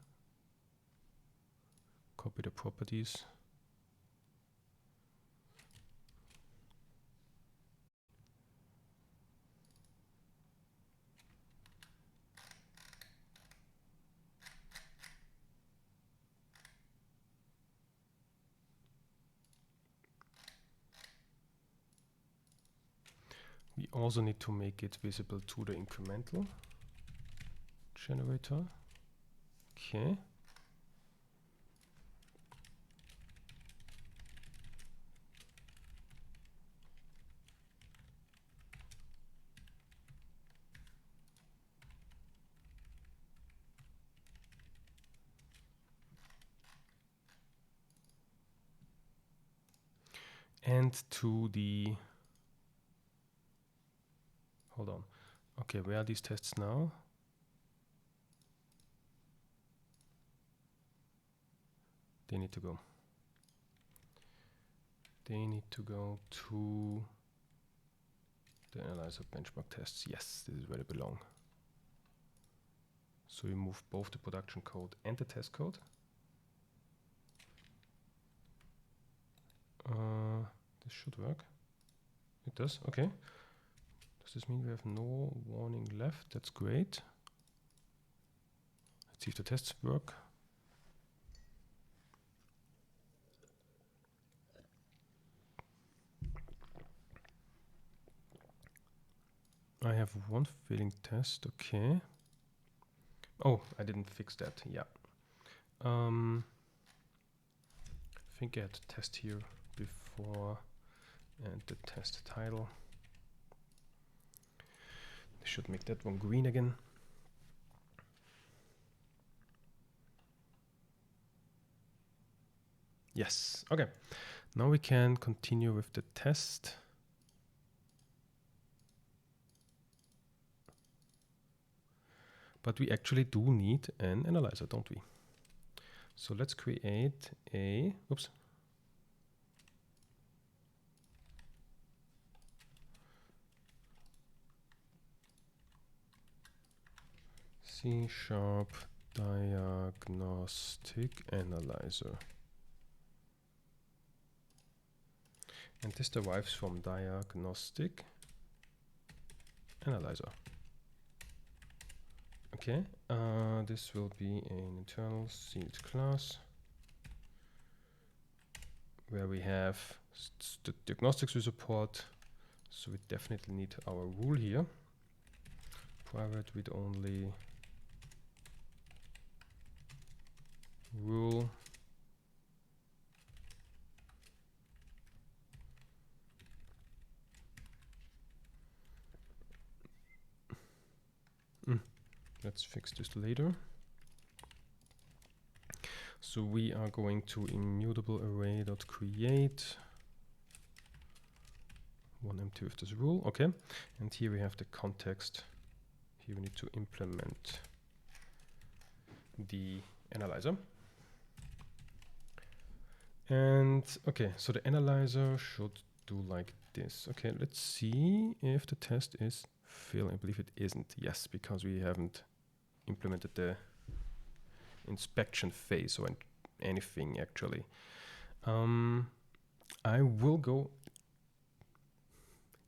Copy the properties. We also need to make it visible to the incremental generator. Okay. And to the, hold on. Okay, where are these tests now? They need to go. They need to go to the analyzer benchmark tests. Yes, this is where they belong. So we move both the production code and the test code. This should work. It does, okay. Does this mean we have no warning left? That's great. Let's see if the tests work. I have one failing test, okay. Oh, I didn't fix that, yeah. I think I had to test here before, and the test title. I should make that one green again. Yes, okay. Now we can continue with the test. But we actually do need an analyzer, don't we? So let's create a, oops. C# diagnostic analyzer. And this derives from diagnostic analyzer. Okay, this will be an internal sealed class where we have the diagnostics we support. So we definitely need our rule here. Private read-only rule. Let's fix this later. So we are going to immutable array.create one empty with this rule, okay. And here we have the context. Here we need to implement the analyzer. And okay, so the analyzer should do like this. Okay, let's see if the test is failing. I believe it isn't. Yes, because we haven't implemented the inspection phase or anything actually. I will go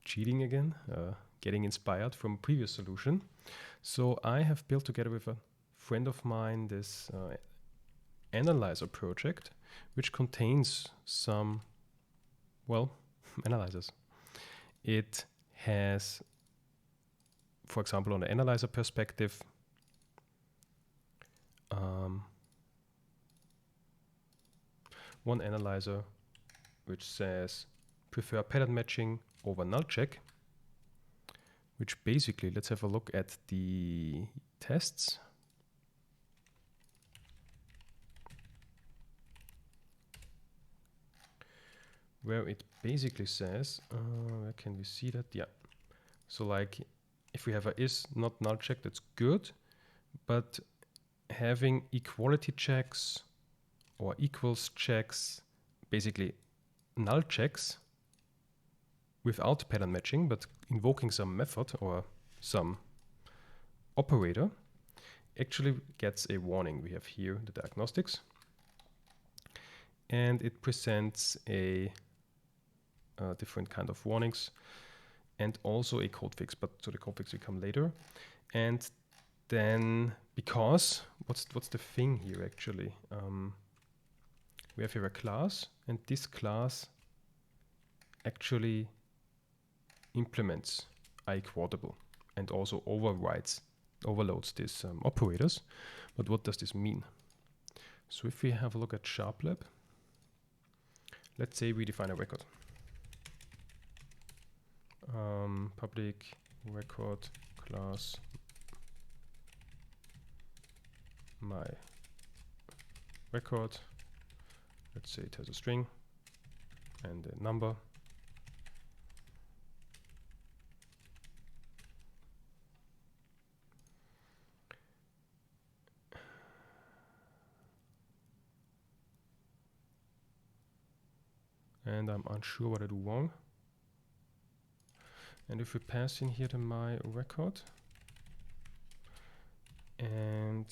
cheating again, getting inspired from a previous solution. So I have built together with a friend of mine this analyzer project, which contains some, well, analyzers. It has, for example, on the analyzer perspective, one analyzer which says prefer pattern matching over null check, which basically, let's have a look at the tests. Where it basically says, where can we see that? Yeah. So like if we have a is not null check, that's good, but having equality checks or equals checks, basically null checks without pattern matching, but invoking some method or some operator, actually gets a warning. We have here the diagnostics, and it presents a different kind of warnings and also a code fix, but to the code fix we come later. And then, because what's the thing here actually? We have here a class, and this class actually implements iQuotable and also overloads these operators. But what does this mean? So if we have a look at SharpLab, let's say we define a record. Public record class my record. Let's say it has a string and a number. And I'm unsure what I do wrong. And if we pass in here the my record, And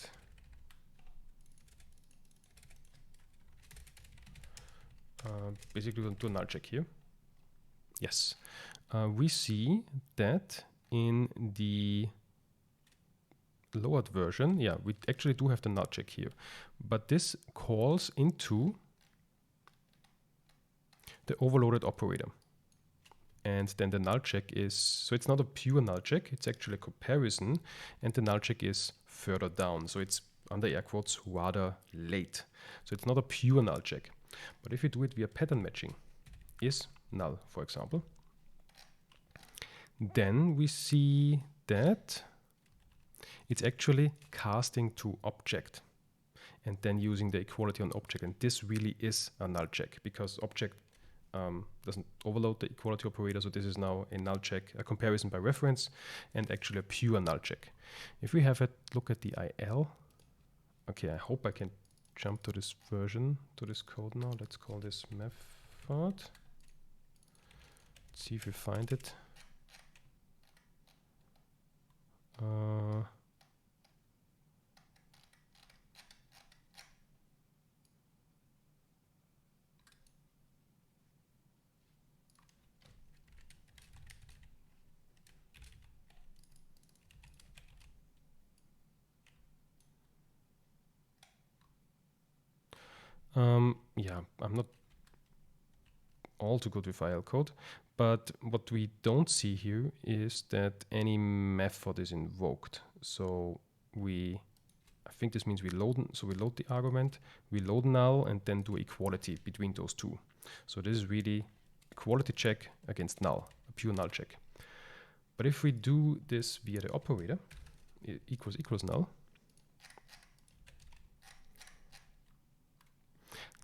basically we'll do a null check here. Yes, we see that in the lowered version, yeah, we actually do have the null check here, but this calls into the overloaded operator. And then the null check is, so it's not a pure null check, it's actually a comparison, and the null check is further down. So it's, under air quotes, rather late. So it's not a pure null check. But if you do it via pattern matching, is null, for example, then we see that it's actually casting to object and then using the equality on object. And this really is a null check because object doesn't overload the equality operator. So this is now a null check, a comparison by reference, and actually a pure null check. If we have a look at the IL, okay, I hope I can jump to this version, to this code now. Let's call this method. Let's see if we find it. Yeah, I'm not all too good with IL code, but what we don't see here is that any method is invoked. So I think this means we load the argument, we load null, and then do equality between those two. So this is really equality check against null, a pure null check. But if we do this via the operator, equals null,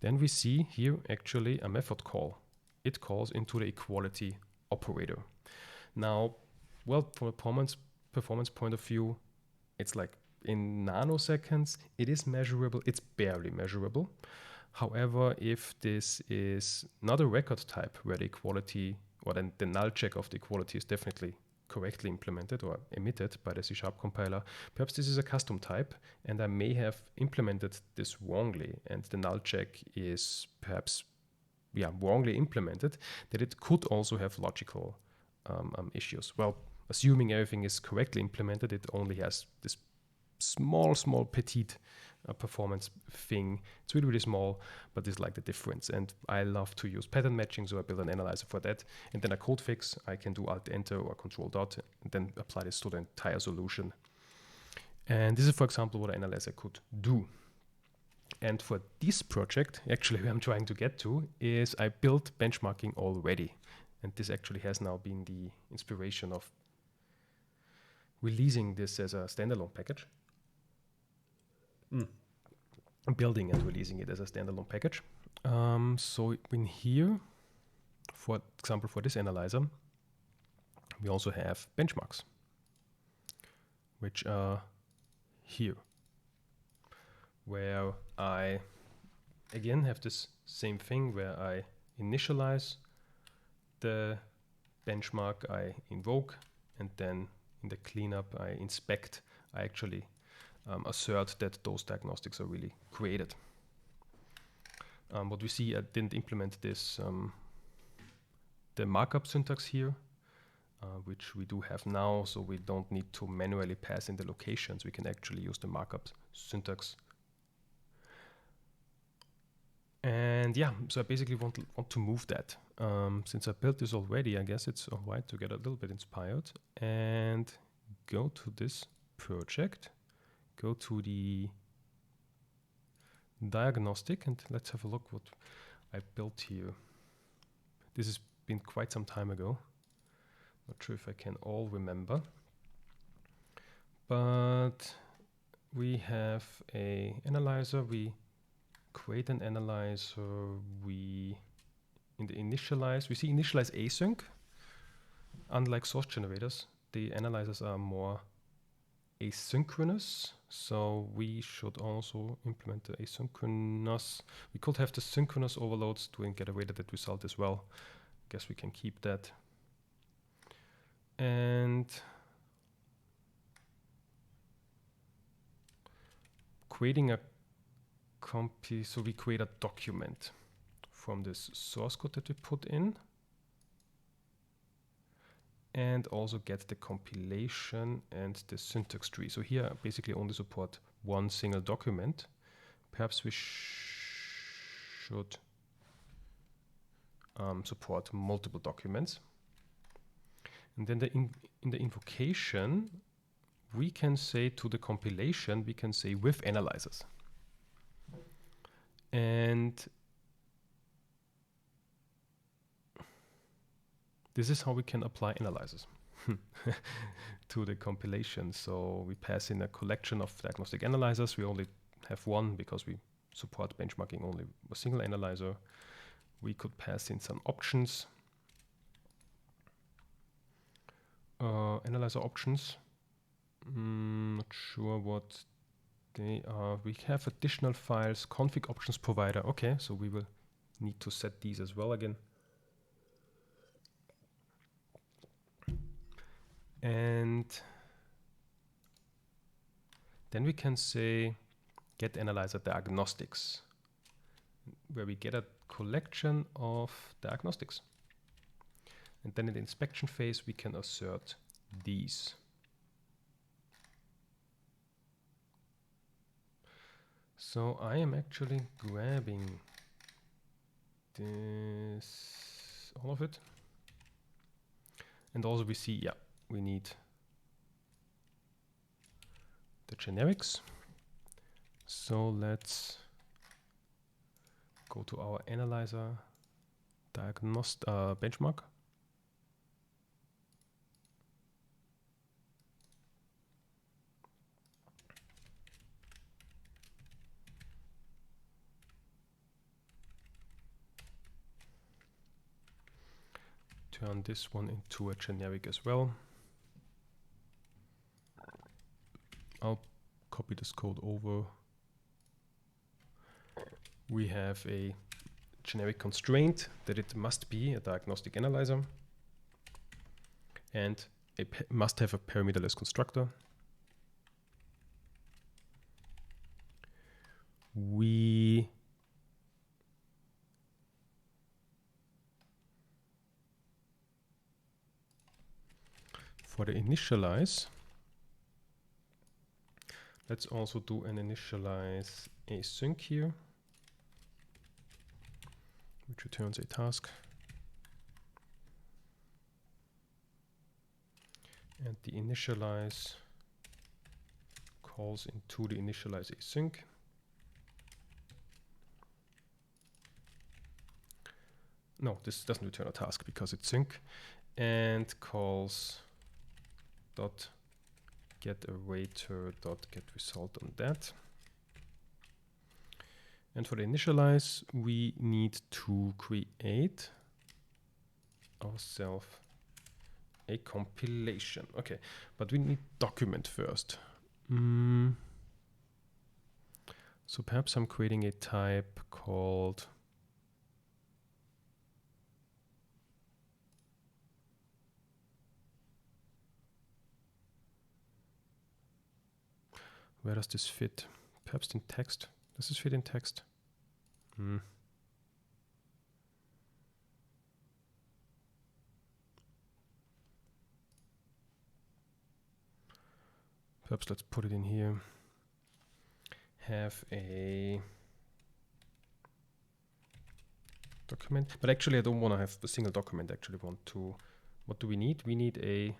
then we see here actually a method call. It calls into the equality operator. Now, well, from a performance point of view, it's like in nanoseconds, it is measurable, it's barely measurable. However, if this is not a record type where the equality, or then the null check of the equality is definitely correctly implemented or emitted by the C# compiler, perhaps this is a custom type and I may have implemented this wrongly and the null check is perhaps wrongly implemented, that it could also have logical issues. Well, assuming everything is correctly implemented, it only has this small petite performance thing. It's really, really small, but it's like the difference. And I love to use pattern matching, so I build an analyzer for that. And then a code fix, I can do Alt-Enter or Control-Dot, and then apply this to the entire solution. And this is, for example, what an analyzer could do. And for this project, actually, where I'm trying to get to is I built benchmarking already. And this actually has now been the inspiration of releasing this as a standalone package. Building and releasing it as a standalone package. So in here, for example, for this analyzer, we also have benchmarks, which are here, where I again have this same thing where I initialize the benchmark, I invoke, and then in the cleanup I inspect, I actually assert that those diagnostics are really created. What we see, I didn't implement this, the markup syntax here, which we do have now, so we don't need to manually pass in the locations. We can actually use the markup syntax. And yeah, so I basically want to move that. Since I built this already, I guess it's all right to get a little bit inspired and go to this project. Go to the diagnostic and let's have a look what I built here. This has been quite some time ago. Not sure if I can all remember. But we have an analyzer. We create an analyzer. In the initialize, we see initialize async. Unlike source generators, the analyzers are more asynchronous, so we should also implement the asynchronous. We could have the synchronous overloads to get away with that result as well. I guess we can keep that. And creating a so we create a document from this source code that we put in, and also get the compilation and the syntax tree. So here I basically only support one single document. Perhaps we should support multiple documents. And then in the invocation, we can say to the compilation, we can say with analyzers. And this is how we can apply analyzers to the compilation. So we pass in a collection of diagnostic analyzers. We only have one because we support benchmarking only a single analyzer. We could pass in some options, analyzer options. Not sure what they are. We have additional files, config options provider. Okay, so we will need to set these as well again. And then we can say get analyzer diagnostics, where we get a collection of diagnostics. And then in the inspection phase, we can assert these. So I am actually grabbing this, all of it. And also we see, yeah, we need the generics. So let's go to our analyzer benchmark. Turn this one into a generic as well. I'll copy this code over. We have a generic constraint that it must be a diagnostic analyzer, and it must have a parameterless constructor. For the initialize, let's also do an initialize async here, which returns a task. And the initialize calls into the initialize async. No, this doesn't return a task because it's sync, and calls dot get awaiter dot get result on that. And for the initialize, we need to create ourselves a compilation. Okay, but we need document first. So perhaps I'm creating a type called where does this fit? Perhaps in text. Does this fit in text? Perhaps let's put it in here. Have a document, but actually I don't want to have a single document. I actually want to, what do we need? We need a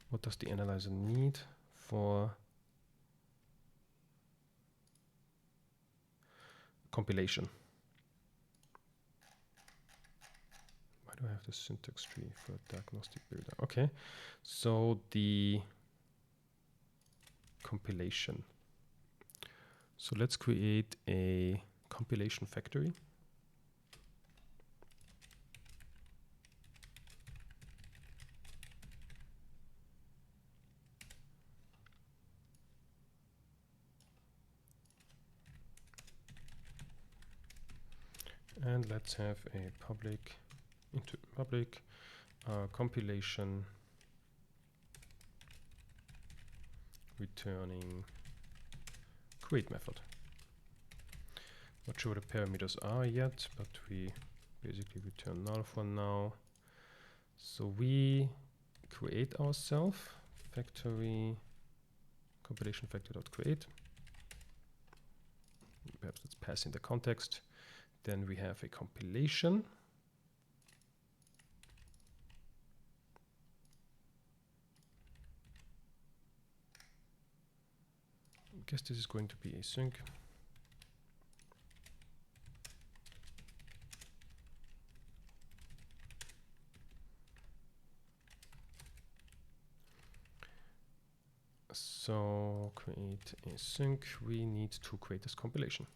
what does the analyzer need for compilation? Why do I have the syntax tree for diagnostic builder? Okay, so the compilation. So let's create a compilation factory. And let's have a public into public compilation returning create method. Not sure what the parameters are yet, but we basically return null for now. So we create ourselves factory compilation factory.create. Perhaps let's pass in the context. Then we have a compilation. I guess this is going to be async. So create async, we need to create this compilation.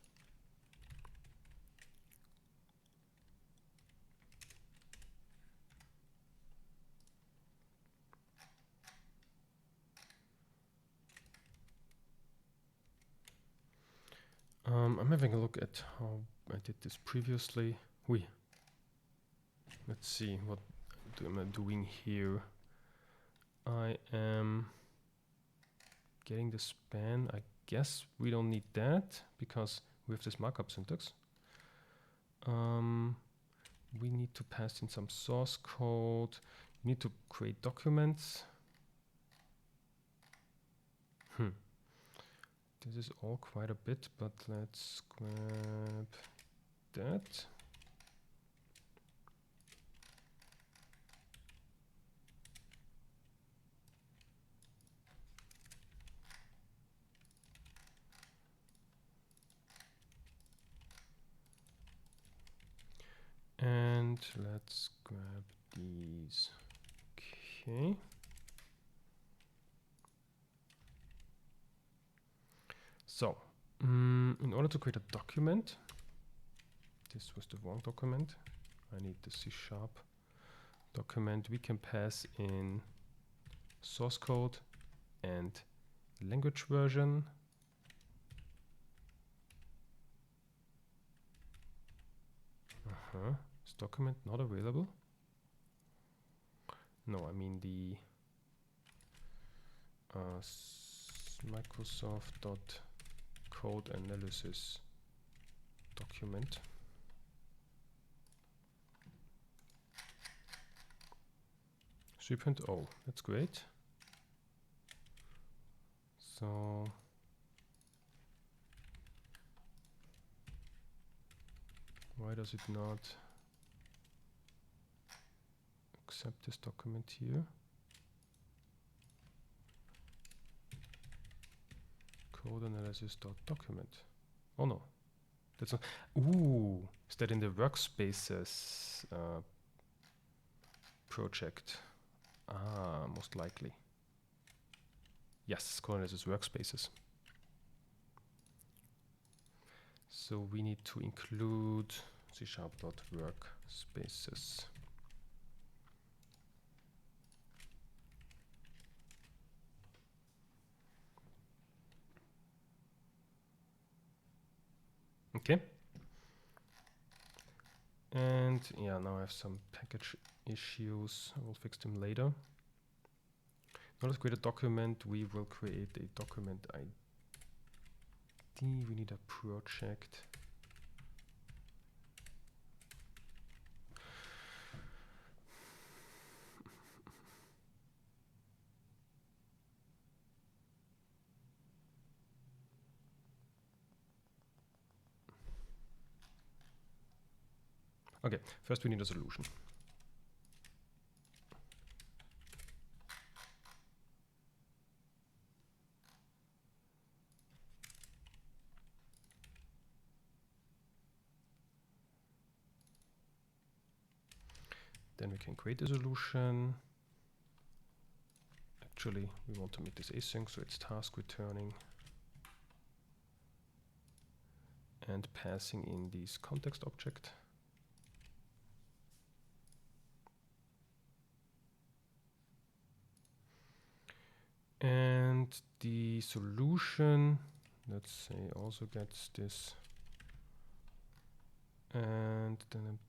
I'm having a look at how I did this previously. Let's see, what am I doing here? I am getting the span. I guess we don't need that because we have this markup syntax. We need to pass in some source code. We need to create documents. This is all quite a bit, but let's grab that. And let's grab these. Okay. So, in order to create a document, this was the wrong document. I need the C# document. We can pass in source code and language version. Is document not available? No, I mean the Microsoft.code analysis document. .0, that's great. So why does it not accept this document here? Code analysis.document. Oh no, that's not. Ooh, is that in the workspaces project? Ah, most likely. Yes, code analysis workspaces. So we need to include C#.workspaces. Okay. And yeah, now I have some package issues. I will fix them later. In order to create a document, we will create a document ID. We need a project. Okay, first we need a solution. Then we can create a solution. Actually, we want to make this async, so it's task returning and passing in this context object. And the solution, let's say, also gets this. And then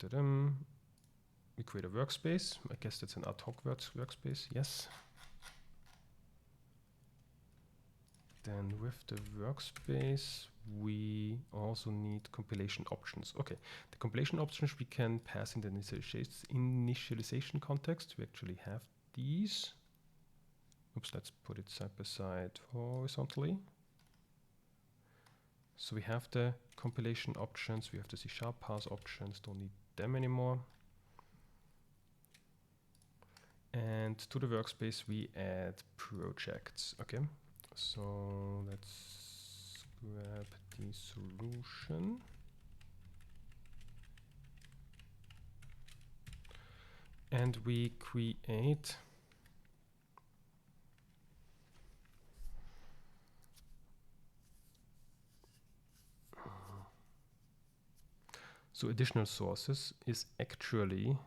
we create a workspace. I guess that's an ad hoc workspace. Yes. Then with the workspace, we also need compilation options. Okay, the compilation options we can pass in the initialization context. We actually have these. Oops, let's put it side by side horizontally. So we have the compilation options, we have the C# parse options, don't need them anymore. And to the workspace we add projects. Okay, so let's grab the solution. And we create so additional sources is actually,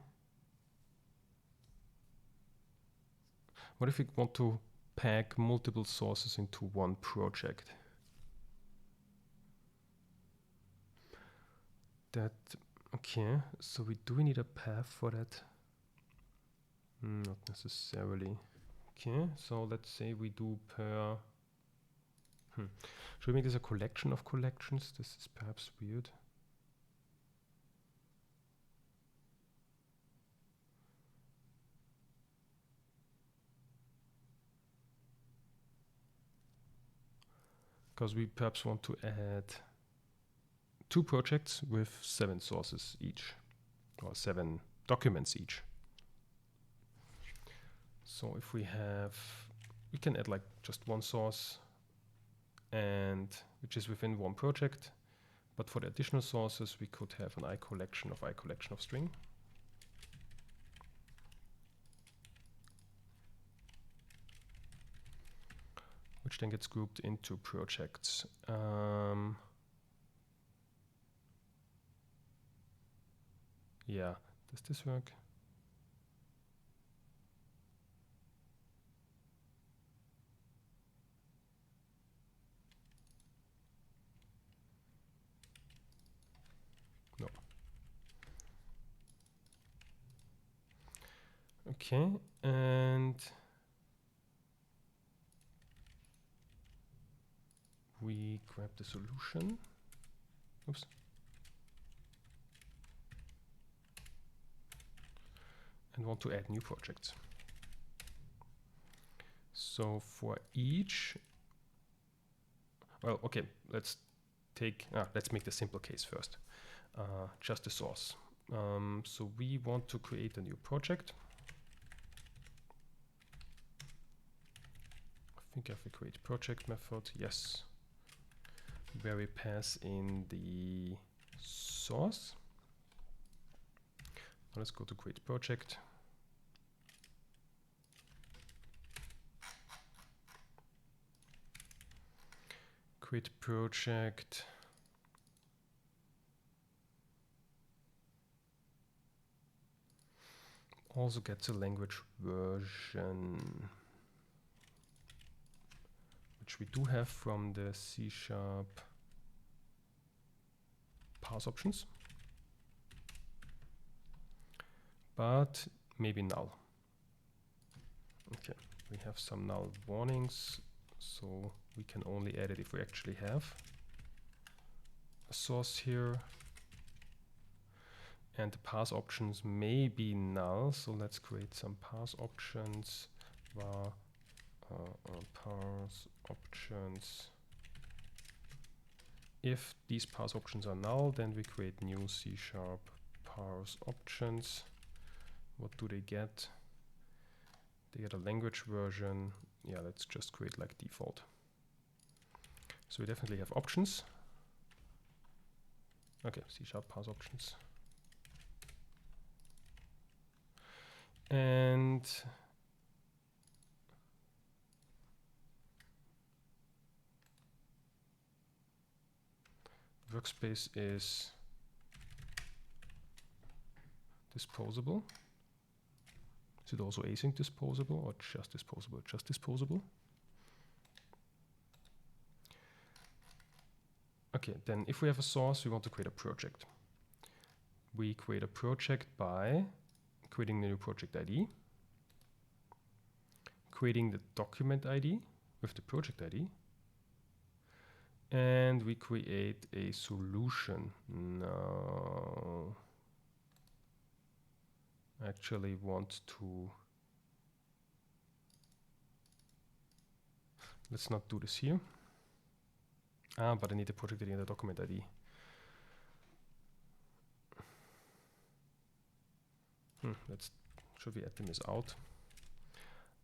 what if we want to pack multiple sources into one project? That, okay, so we need a path for that? Not necessarily. Okay, so let's say we do per, should we make this a collection of collections? This is perhaps weird. Because we perhaps want to add 2 projects with 7 sources each, or 7 documents each. So if we have, we can add like just 1 source, and which is within 1 project. But for the additional sources, we could have an I collection of string. Which then gets grouped into projects. Yeah, does this work? No. Okay, and we grab the solution. Oops. And want to add new projects. So for each, well, okay, let's make the simple case first. Just the source. So we want to create a new project. I think I have a create project method. Yes. Where we pass in the source. Now let's go to create project. Create project. Also gets a language version, which we do have from the C# parse options, but maybe null. Okay, we have some null warnings, so we can only add it if we actually have a source here. And the parse options may be null, so let's create some parse options. Var parse options. If these parse options are null, then we create new C# parse options. What do they get? They get a language version. Yeah, let's just create like default. So we definitely have options. Okay, C# parse options. And workspace is disposable. Is it also async disposable or just disposable? Just disposable. Okay, then if we have a source, we want to create a project. We create a project by creating the new project ID, creating the document ID with the project ID, and we create a solution. Now, I actually want to, let's not do this here. But I need the project ID and the document ID. Should we add them as out?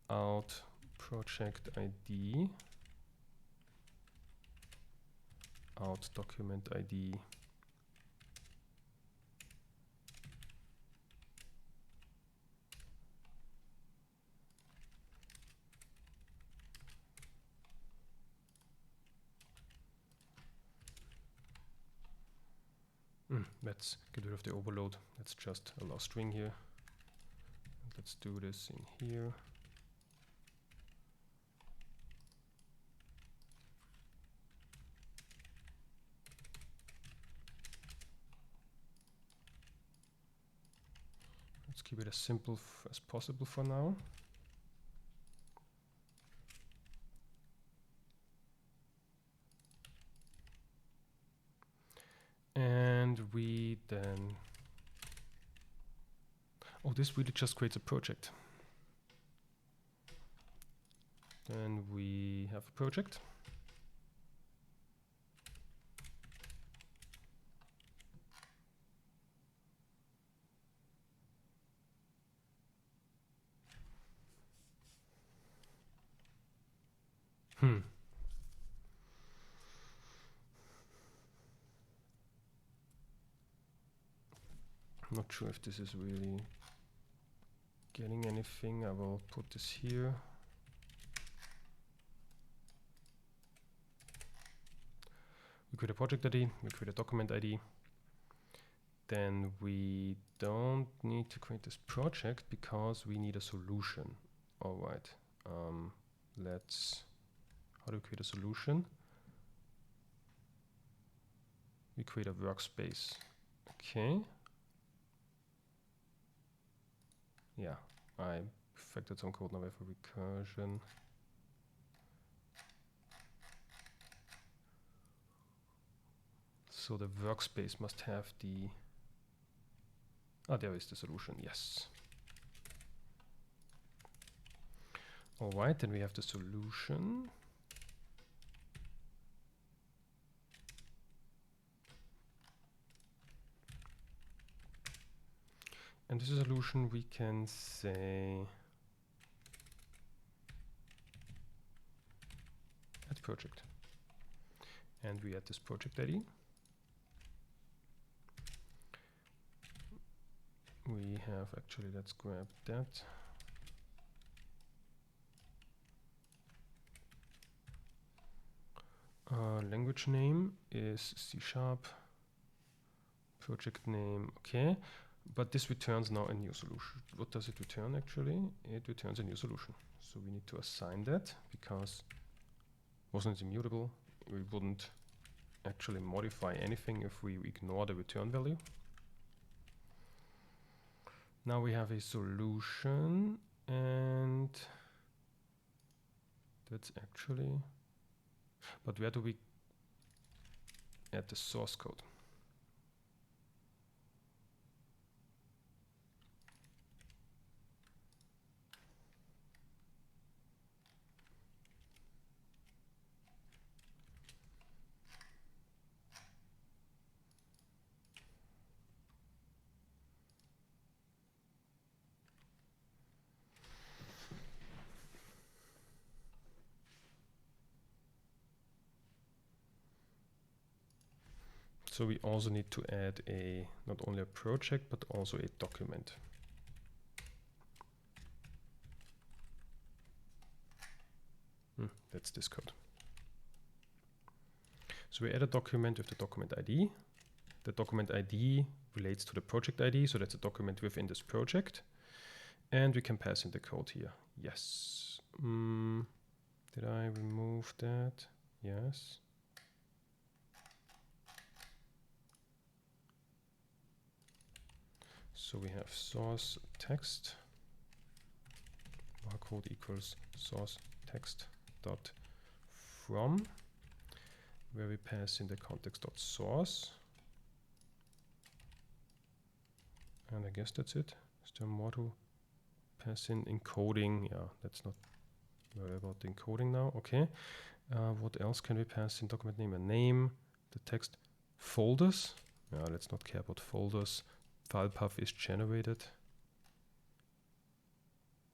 Out project ID, out document ID. Let's get rid of the overload. Let's just allow string here. Let's do this in here. Let's keep it as simple as possible for now. And we then, oh, this really just creates a project. Then we have a project. Not sure if this is really getting anything. I will put this here. We create a project ID, we create a document ID. Then we don't need to create this project because we need a solution. All right, how do we create a solution? We create a workspace. Okay. Yeah, I factored some code now for recursion. So the workspace must have the, there is the solution, yes. All right, then we have the solution. And this is a solution we can say add project. And we add this project ID. We have actually, let's grab that. Language name is C#. Project name, okay. But this returns now a new solution. What does it return actually? It returns a new solution. So we need to assign that because wasn't immutable. We wouldn't actually modify anything if we ignore the return value. Now we have a solution, and that's actually, but where do we add the source code? So we also need to add not only a project, but also a document. That's this code. So we add a document with the document ID. The document ID relates to the project ID, so that's a document within this project. And we can pass in the code here. Yes. Did I remove that? Yes. So we have source text barcode equals source text dot from, where we pass in the context dot source. And I guess that's it. Is there more to pass in? Encoding? Yeah, let's not worry about the encoding now. Okay. What else can we pass in? Document name and name. The text. Folders. Yeah, let's not care about folders. File path is generated.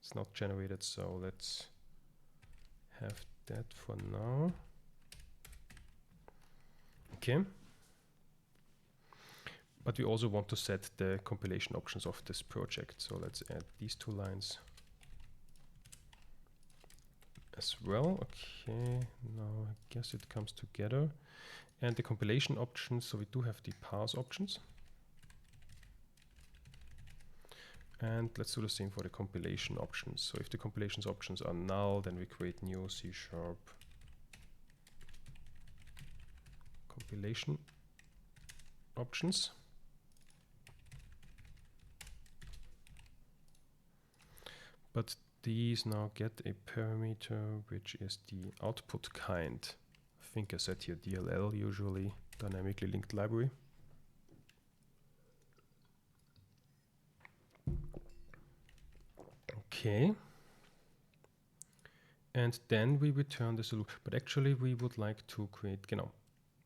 It's not generated, so let's have that for now. Okay. But we also want to set the compilation options of this project. So let's add these two lines as well. Okay, now I guess it comes together. And the compilation options, so we do have the parse options. And let's do the same for the compilation options. So if the compilations options are null, then we create new C# compilation options. But these now get a parameter which is the output kind. I think I set here DLL, usually dynamically linked library. Okay. And then we return the solution. But actually we would like to create,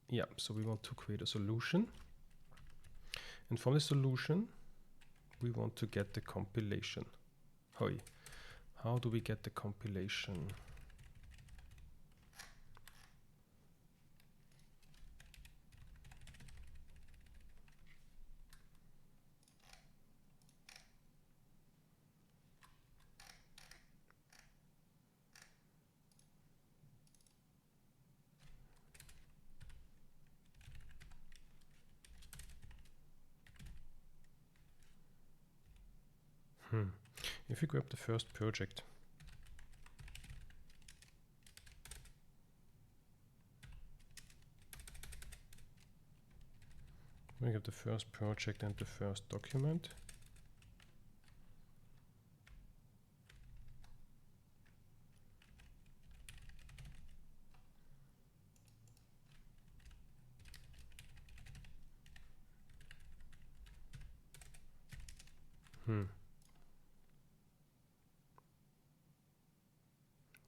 yeah, so we want to create a solution. And from the solution, we want to get the compilation. How do we get the compilation? If we grab the first project, we have the first project and the first document.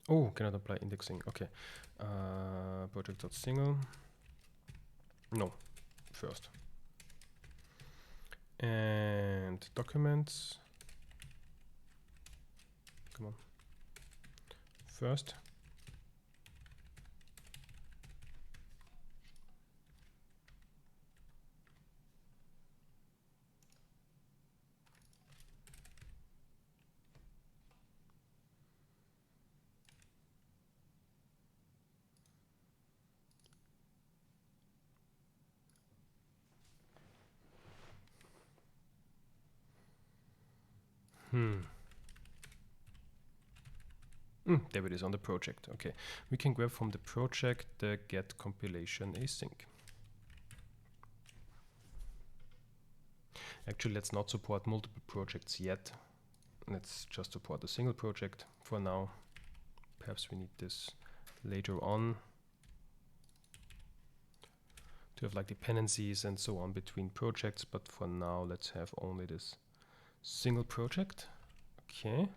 Oh, cannot apply indexing. Okay. Project.single. No, first. And documents. Come on. First. There it is on the project. Okay, we can grab from the project the get compilation async. Actually, let's not support multiple projects yet. Let's just support a single project for now. Perhaps we need this later on to have like dependencies and so on between projects, but for now let's have only this single project. Okay.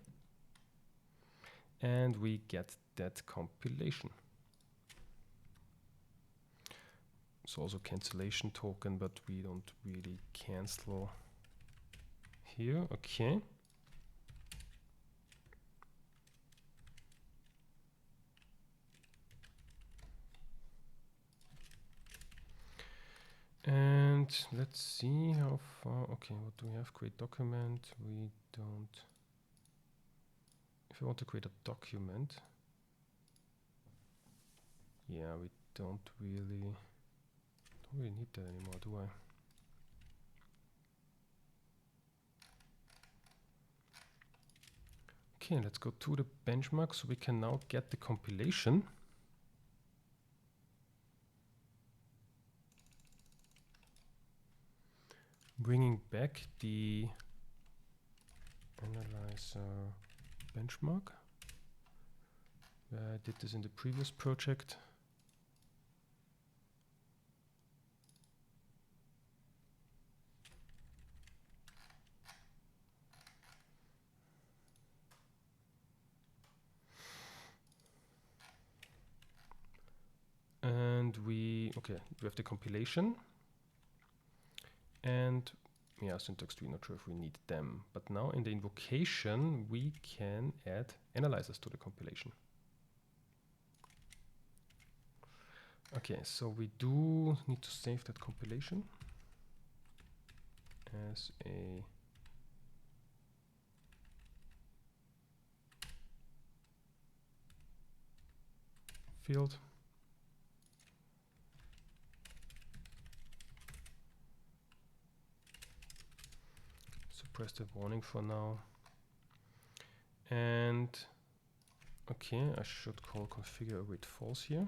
And we get that compilation. It's also cancellation token, but we don't really cancel here. Okay. And let's see how far. Okay, what do we have? Create document. We don't. If we want to create a document, yeah, we don't really need that anymore, do I? Okay, let's go to the benchmark so we can now get the compilation. Bringing back the analyzer benchmark. I did this in the previous project. And we have the compilation. And yeah, syntax tree, not sure if we need them. But now in the invocation, we can add analyzers to the compilation. Okay, so we do need to save that compilation as a field. Suppress the warning for now. And okay, I should call configure await false here.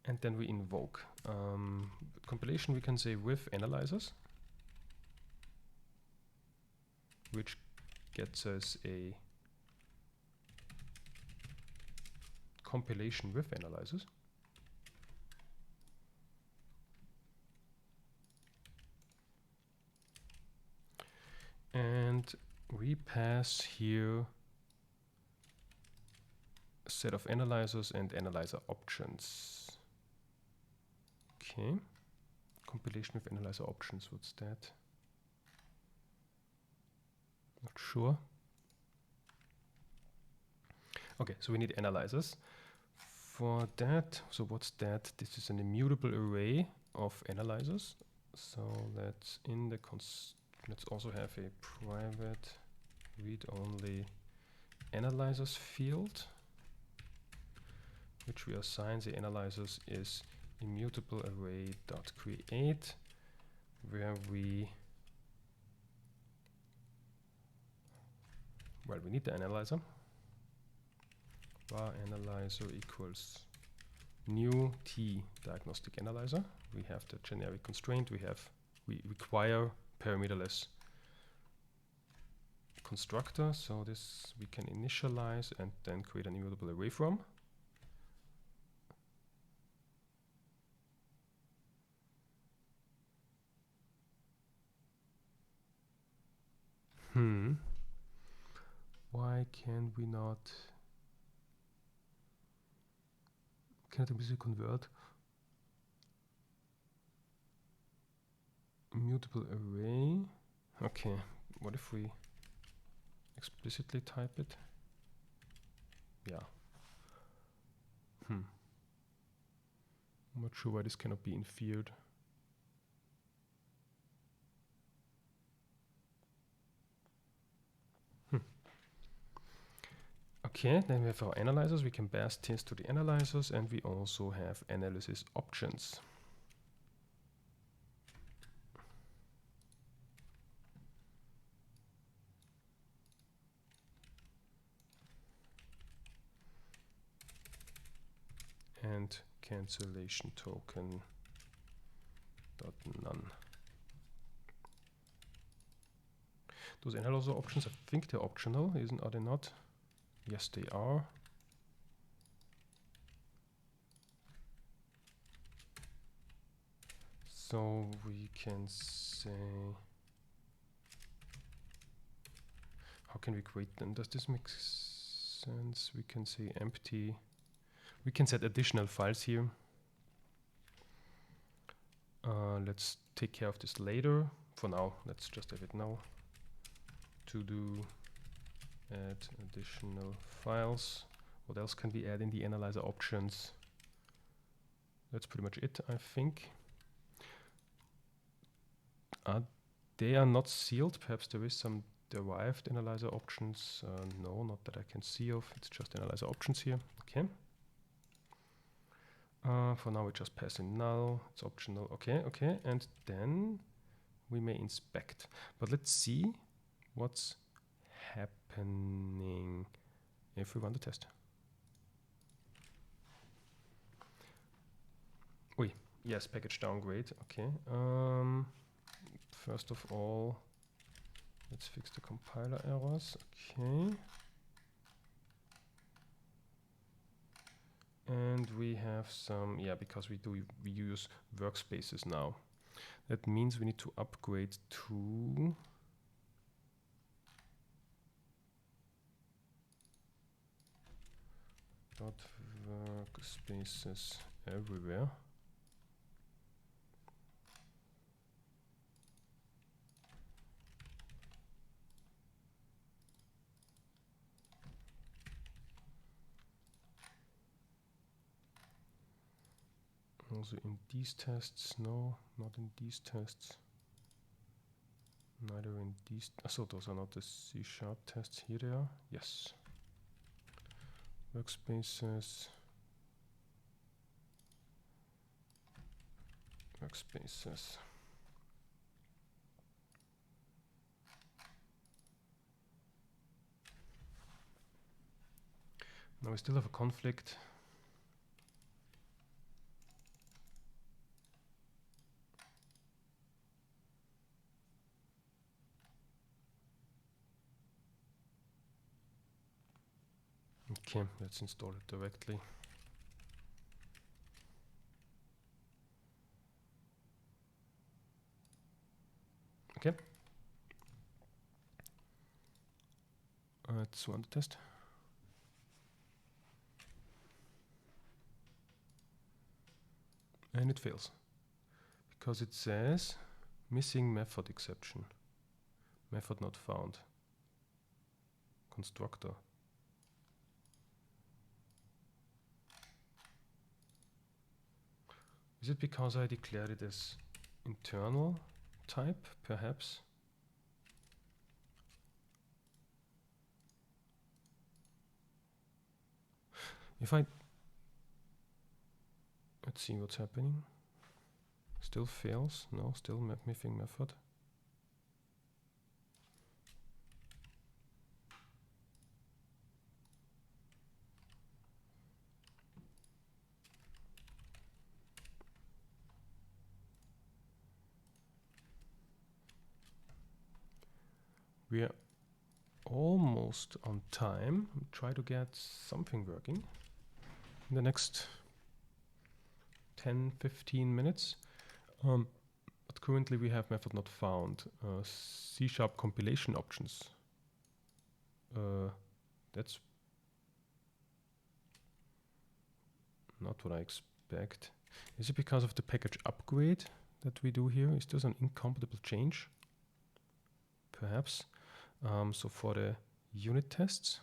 And then we invoke. Compilation we can say with analyzers, which gets us a compilation with analyzers. And we pass here a set of analyzers and analyzer options. Okay, compilation with analyzer options, what's that? Not sure. Okay, so we need analyzers. For that, so what's that? This is an immutable array of analyzers. So let's let's also have a private read-only analyzers field, which we assign the analyzers is immutable array dot create, where we need the analyzer. Var analyzer equals new t diagnostic analyzer. We have the generic constraint. We require parameterless constructor, so this we can initialize and then create an immutable array from. Why can we not? Cannot we convert immutable array? Okay, what if we explicitly type it? Yeah. I'm not sure why this cannot be inferred. Okay, then we have our analyzers. We can pass this to the analyzers, and we also have analysis options. And cancellation token dot none. Those analyzer options, I think they're optional, are they not? Yes, they are. So we can say, how can we create them? Does this make sense? We can say empty. We can set additional files here. Let's take care of this later. For now, let's just have it now. To do add additional files. What else can we add in the analyzer options? That's pretty much it, I think. They are not sealed. Perhaps there is some derived analyzer options. No, not that I can see of. It's just analyzer options here. Okay. For now, we just pass in null. It's optional. Okay, okay. And then we may inspect. But let's see what's happening if we run the test. Yes, package downgrade. Okay. First of all, Let's fix the compiler errors. Okay. And we have some, yeah, because we use workspaces now. That means we need to upgrade to workspaces everywhere. Also in these tests, no, not in these tests. Neither in these, so those are not the C# tests. Here they are, yes. Workspaces. Workspaces. Now we still have a conflict. Okay, let's install it directly. Okay. Let's run the test. And it fails. Because it says missing method exception. Method not found. Constructor. Is it because I declared it as internal type, perhaps? If I... Let's see what's happening. Still fails. No, still missing method. We are almost on time. Try to get something working in the next 10-15 minutes. But currently we have method not found. C# compilation options. That's not what I expect. Is it because of the package upgrade that we do here? Is this an incompatible change? Perhaps. So for the unit tests,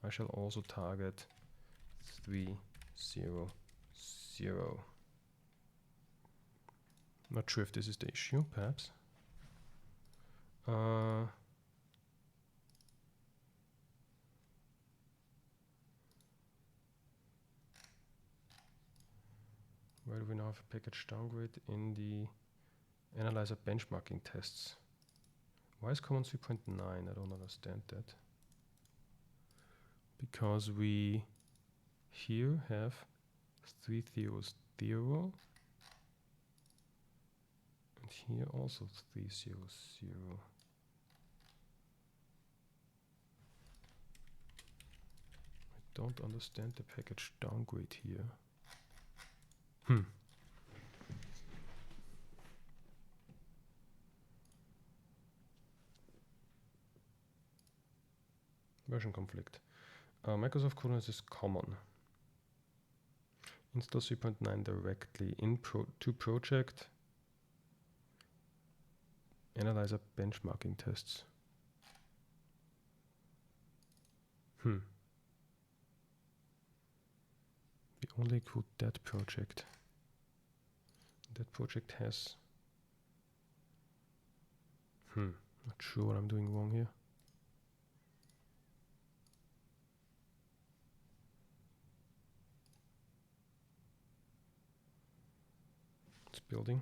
I shall also target 300. Not sure if this is the issue, perhaps. Where do we now have a package downgrade in the analyzer benchmarking tests? Why is common 3.9? I don't understand that. Because we here have 300 and here also 300. I don't understand the package downgrade here. Version conflict. Microsoft Kubernetes is common. Install 3.9 directly in to project. Analyzer benchmarking tests. We only include that project. That project has... Not sure what I'm doing wrong here. It's building.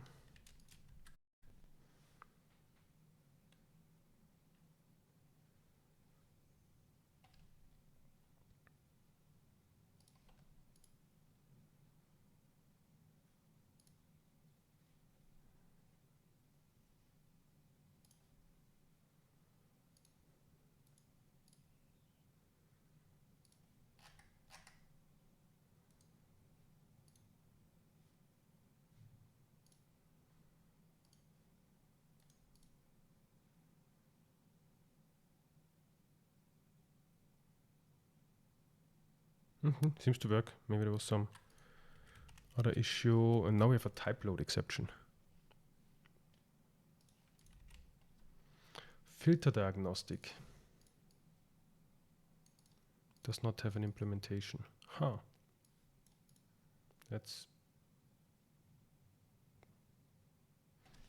Seems to work. Maybe there was some other issue, and now we have a type load exception. Filter diagnostic does not have an implementation. Huh. That's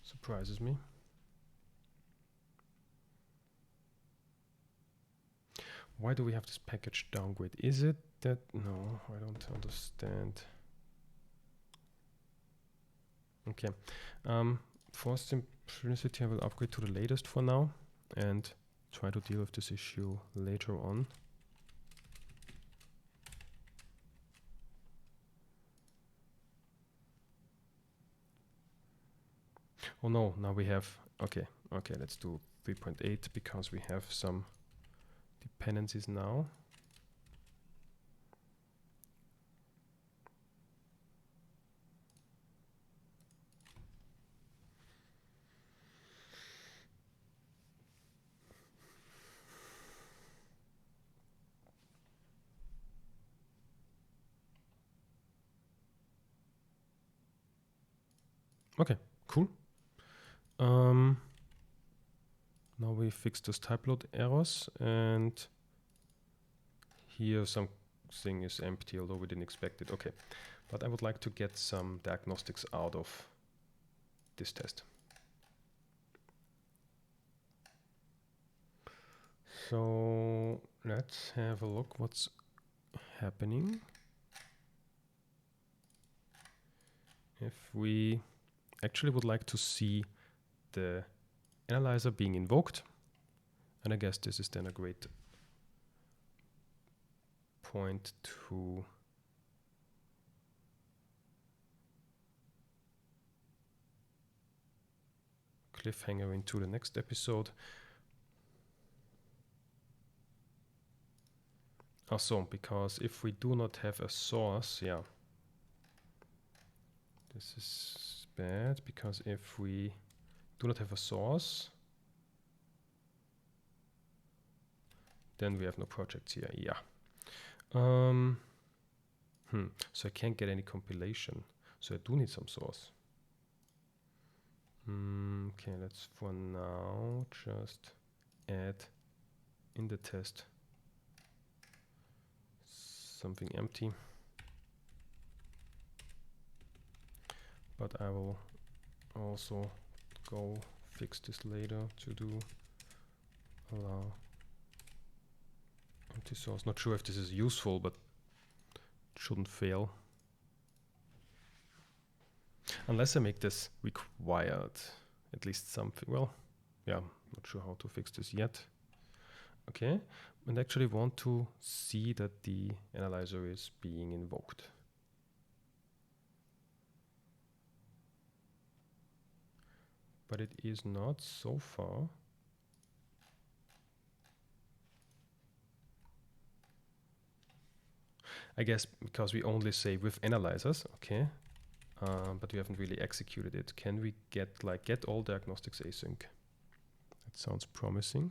surprises me. Why do we have this package downgrade? Is it that? No, I don't understand. Okay. For simplicity, I will upgrade to the latest for now and try to deal with this issue later on. Oh no, now we have, okay, let's do 3.8 because we have some dependencies now. Okay, cool. Now we fixed those type load errors, and here something is empty, although we didn't expect it. Okay, but I would like to get some diagnostics out of this test. So let's have a look what's happening. If we actually would like to see the analyzer being invoked, and I guess this is then a great point to cliffhanger into the next episode. Also, because if we do not have a source, yeah, this is bad, because if we do not have a source, then we have no projects here. Yeah. So I can't get any compilation. So I do need some source. Okay, let's for now just add in the test something empty. But I will also go fix this later to do allow empty source. Not sure if this is useful, but it shouldn't fail. Unless I make this required, at least something. Well, yeah, not sure how to fix this yet. Okay, and actually want to see that the analyzer is being invoked. But it is not so far. I guess because we only say with analyzers, okay, but we haven't really executed it. Can we get all diagnostics async? That sounds promising.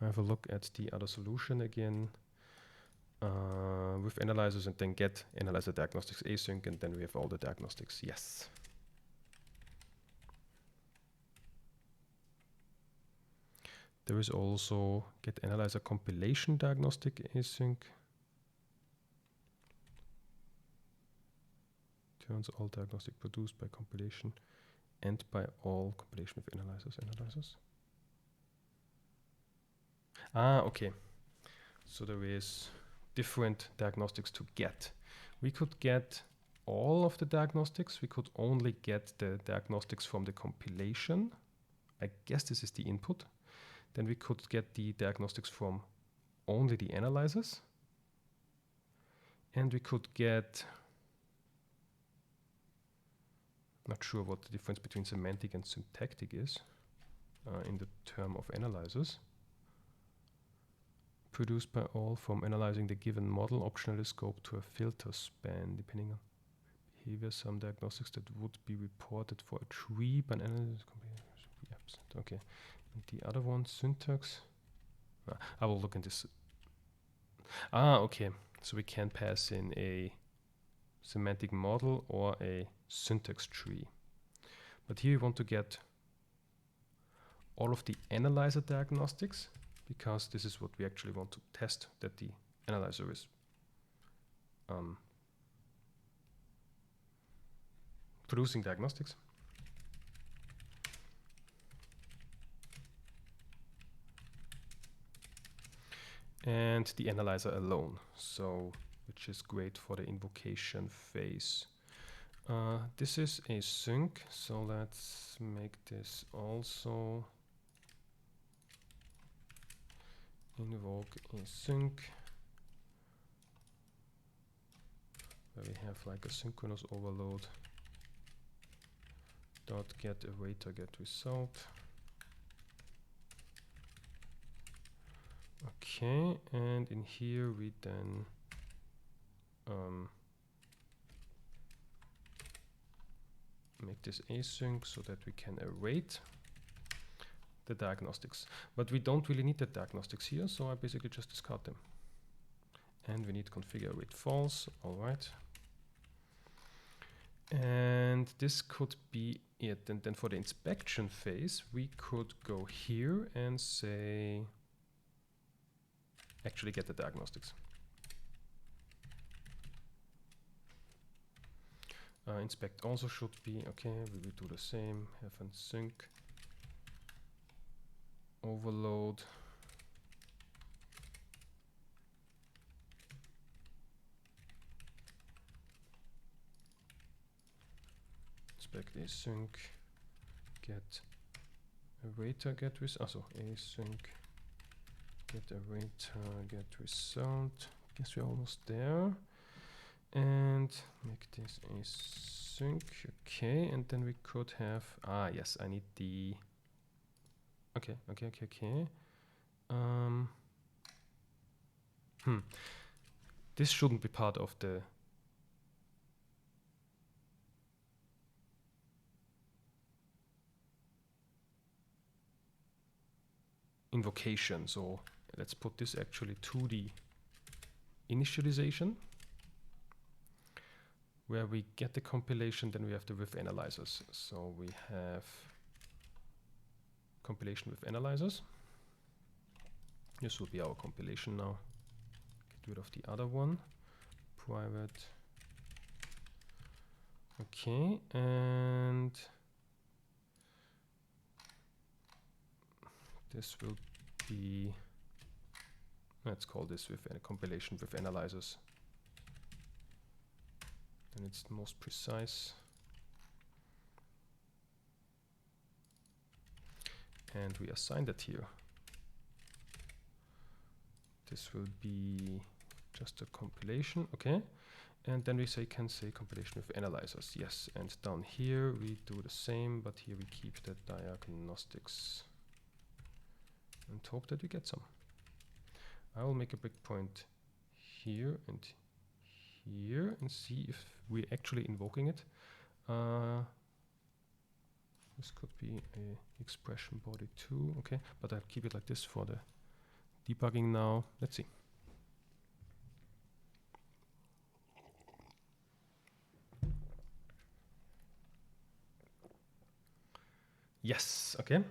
I have a look at the other solution again with analyzers, and then get analyzer diagnostics async, and then we have all the diagnostics. Yes. There is also get analyzer compilation diagnostic async. Turns all diagnostic produced by compilation and by all compilation with analyzers. Ah, okay. So there is different diagnostics to get. We could get all of the diagnostics. We could only get the diagnostics from the compilation. I guess this is the input. Then we could get the diagnostics from only the analyzers. And we could get, not sure what the difference between semantic and syntactic is in the term of analyzers. Produced by all from analyzing the given model, optionally scope to a filter span, depending on behavior. Some diagnostics that would be reported for a tree, but analysis be absent. Okay. And the other one, syntax. I will look in this. Ah, okay. So we can pass in a semantic model or a syntax tree. But here we want to get all of the analyzer diagnostics, because this is what we actually want to test, that the analyzer is producing diagnostics. And the analyzer alone, so which is great for the invocation phase. This is async, so let's make this also invoke async, where we have like a synchronous overload dot get await get result. Okay, and in here we then make this async so that we can await the diagnostics. But we don't really need the diagnostics here, so I basically just discard them. And we need configure await false, all right. And this could be it. And then for the inspection phase, we could go here and say, actually get the diagnostics. Inspect also should be, okay, we will do the same, have a sync overload. Inspect async, get await get result, also async, get await get result. Guess we're almost there. And make this async, okay, and then we could have, yes, I need the, okay. This shouldn't be part of the invocation, so let's put this actually to the initialization, where we get the compilation, then we have the with analyzers. So we have compilation with analyzers. This will be our compilation now. Get rid of the other one. Private. Okay, and this will be, let's call this with a compilation with analyzers. And it's the most precise. And we assign that here. This will be just a compilation, okay. And then we can say compilation with analyzers, yes. And down here we do the same, but here we keep the diagnostics and hope that we get some. I will make a breakpoint here and here and see if we're actually invoking it. This could be a expression body too, okay, but I'll keep it like this for the debugging now. Let's see. Yes, okay.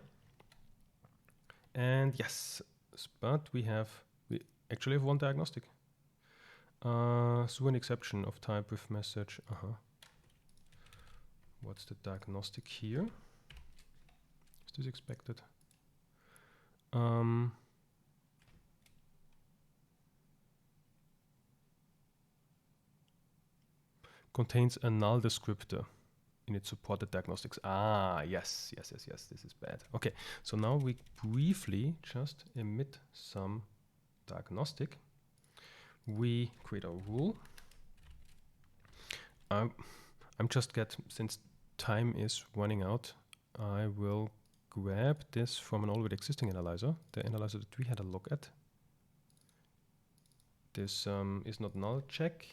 And yes, but we actually have one diagnostic. So an exception of type with message. What's the diagnostic here? Is this expected? Contains a null descriptor in its supported diagnostics. Yes, this is bad. Okay, so now we briefly just emit some diagnostic. We create a rule. Since time is running out, I will grab this from an already existing analyzer, the analyzer that we had a look at. This is not null check.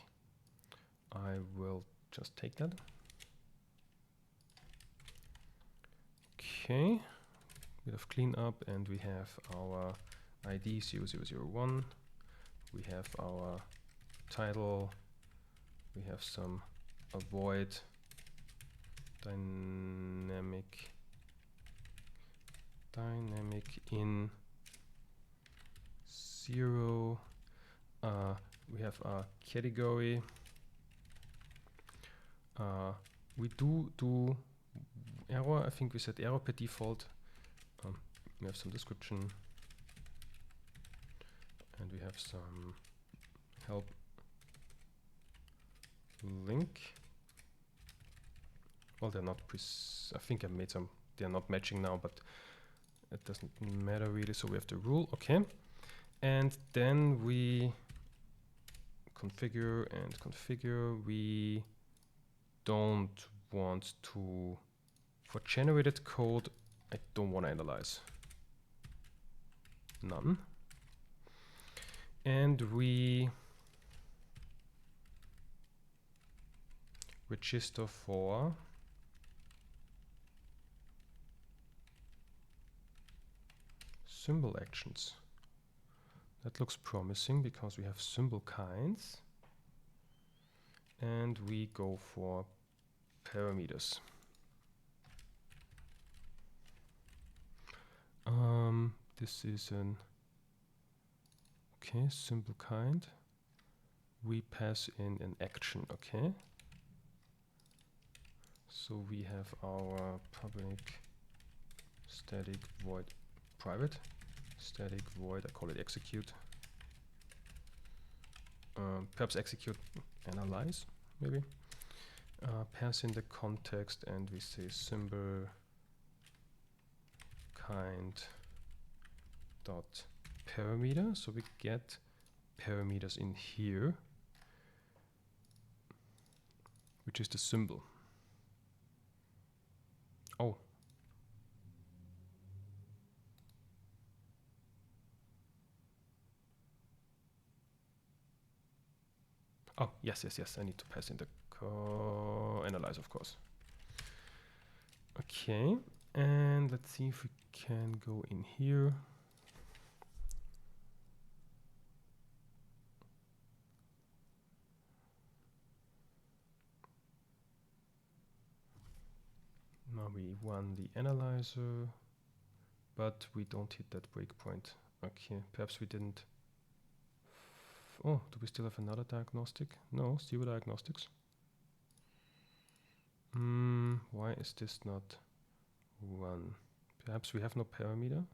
I will just take that. Okay, bit of cleanup, and we have our ID 0001. We have our title, we have some avoid dynamic in 0. We have a category. We do error. I think we set error per default. We have some description, and we have some help link. Well, they're not I think I made some, they're not matching now, but it doesn't matter really. So we have the rule, okay. And then we configure and configure. We don't want to, for generated code, I don't want to analyze. None. And we register for symbol actions. That looks promising because we have symbol kinds. And we go for parameters. This is an okay symbol kind. We pass in an action, okay. So we have our public static void private static void. I call it execute. Perhaps execute analyze maybe. Pass in the context and we say symbol kind dot parameter. So we get parameters in here, which is the symbol. Oh. Oh, yes. I need to pass in the analyze, of course. Okay, and let's see if we can go in here. Now we run the analyzer, but we don't hit that breakpoint. Okay, perhaps we didn't. Oh, do we still have another diagnostic? No, 0 diagnostics. Why is this not run? Perhaps we have no parameter.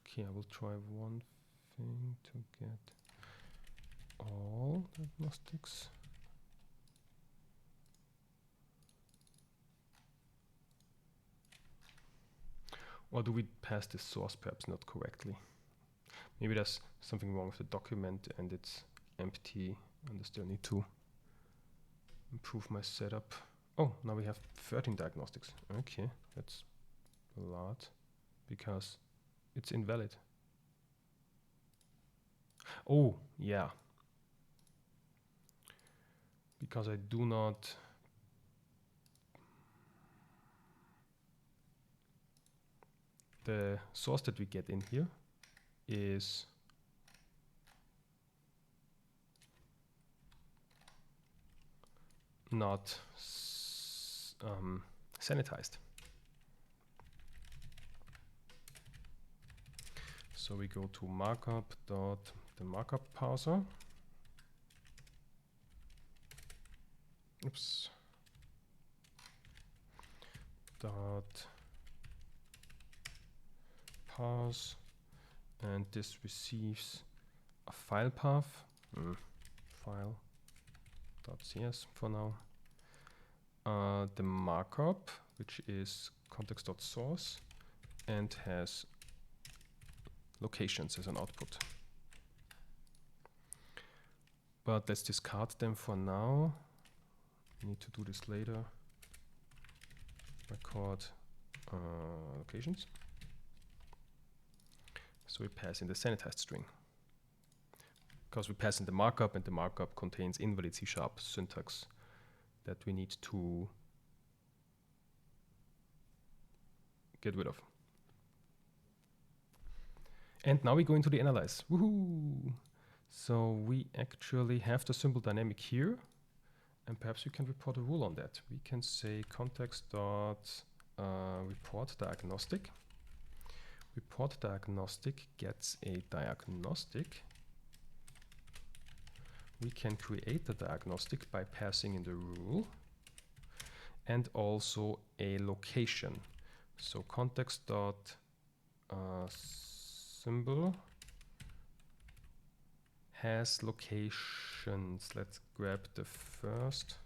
Okay, I will try one thing to get all diagnostics. Or do we pass the source perhaps not correctly? Maybe there's something wrong with the document and it's empty and I still need to improve my setup. Oh, now we have 13 diagnostics. Okay, that's a lot because it's invalid. Oh, yeah. Because I do not the source that we get in here is not sanitized. So we go to markup dot the markup parser. Oops. Dot parse, and this receives a file path. File.cs for now. The markup, which is context.source, and has locations as an output. But let's discard them for now. We need to do this later. Record locations. So we pass in the sanitized string. Because we pass in the markup, and the markup contains invalid C# syntax that we need to get rid of. And now we go into the analyze. Woohoo! So we actually have the symbol dynamic here, and perhaps we can report a rule on that. We can say context dot report diagnostic. Report diagnostic gets a diagnostic. We can create the diagnostic by passing in the rule and also a location. So context dot symbol has locations. Let's grab the first.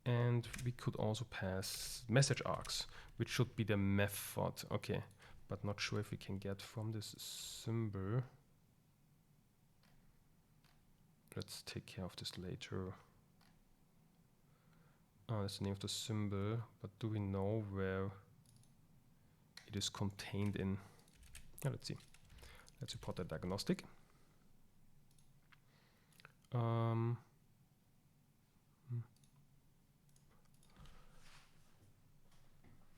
And we could also pass message args, which should be the method. Okay, but not sure if we can get from this symbol. Let's take care of this later. Oh, that's the name of the symbol, but do we know where it is contained in? Let's see. Let's report the diagnostic.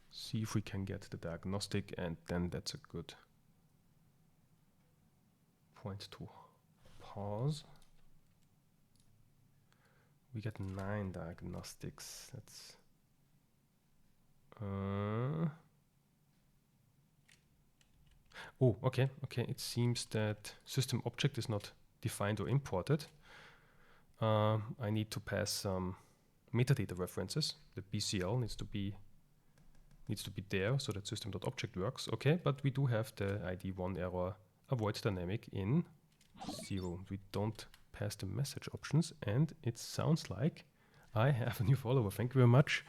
See if we can get the diagnostic, and then that's a good point to pause. We get 9 diagnostics. That's oh, okay. It seems that system object is not defined or imported. I need to pass some metadata references. The BCL needs to be there so that system.object works. Okay, but we do have the ID1 error avoid dynamic in 0. We don't pass the message options, and it sounds like I have a new follower. Thank you very much,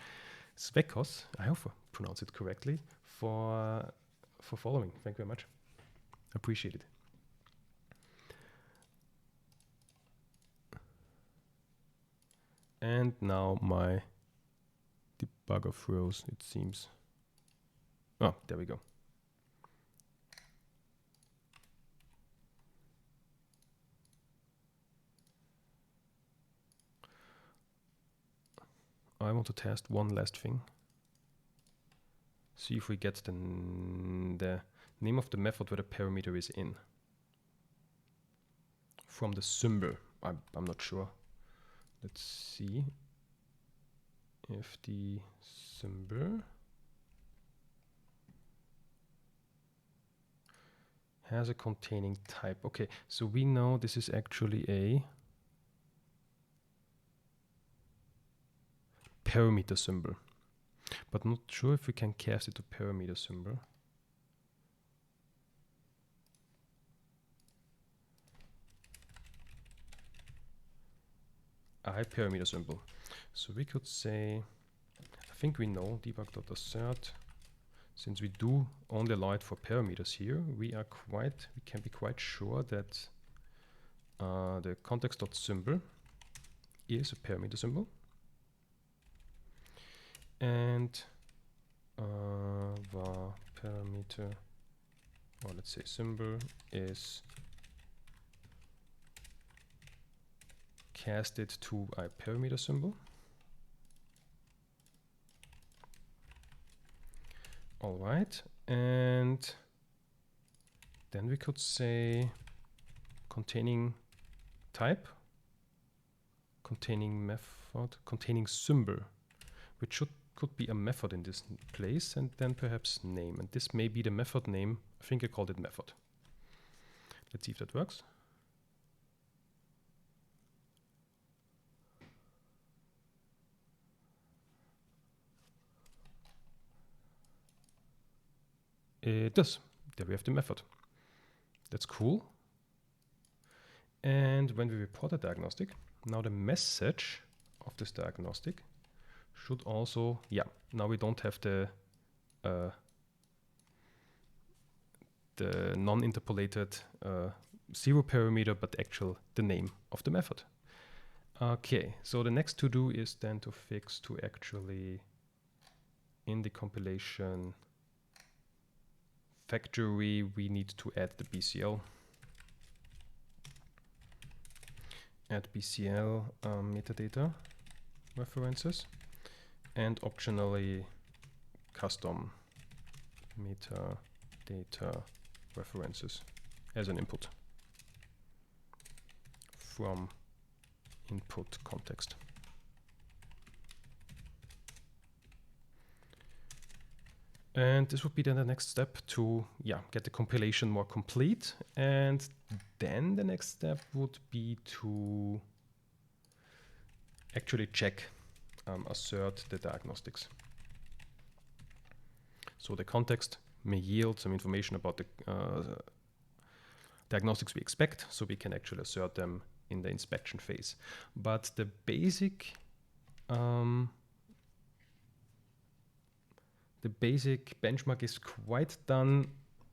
Svekos. I hope I pronounce it correctly for following. Thank you very much. Appreciate it. And now my debugger froze, it seems. Oh, there we go. I want to test one last thing. See if we get the name of the method where the parameter is in. From the symbol. I'm not sure. Let's see if the symbol has a containing type. Okay, so we know this is actually a parameter symbol, but not sure if we can cast it to parameter symbol. A parameter symbol. So we could say, I think we know debug.assert. Since we do only allow it for parameters here, we can be quite sure that the context.symbol is a parameter symbol. And var parameter, or let's say symbol, is casted to a parameter symbol. All right, and then we could say containing type, containing method, containing symbol, which could be a method in this place, and then perhaps name. And this may be the method name. I think I called it method. Let's see if that works. It does. There we have the method. That's cool. And when we report a diagnostic, now the message of this diagnostic should also, now we don't have the non-interpolated 0 parameter, but the name of the method. Okay, so the next to do is then to fix to actually in the compilation factory, we need to add the BCL. Add BCL metadata references, and optionally custom meta data references as an input from input context. And this would be then the next step to get the compilation more complete. And then the next step would be to actually check, assert the diagnostics. So the context may yield some information about the diagnostics we expect, so we can actually assert them in the inspection phase. But the basic benchmark is quite done,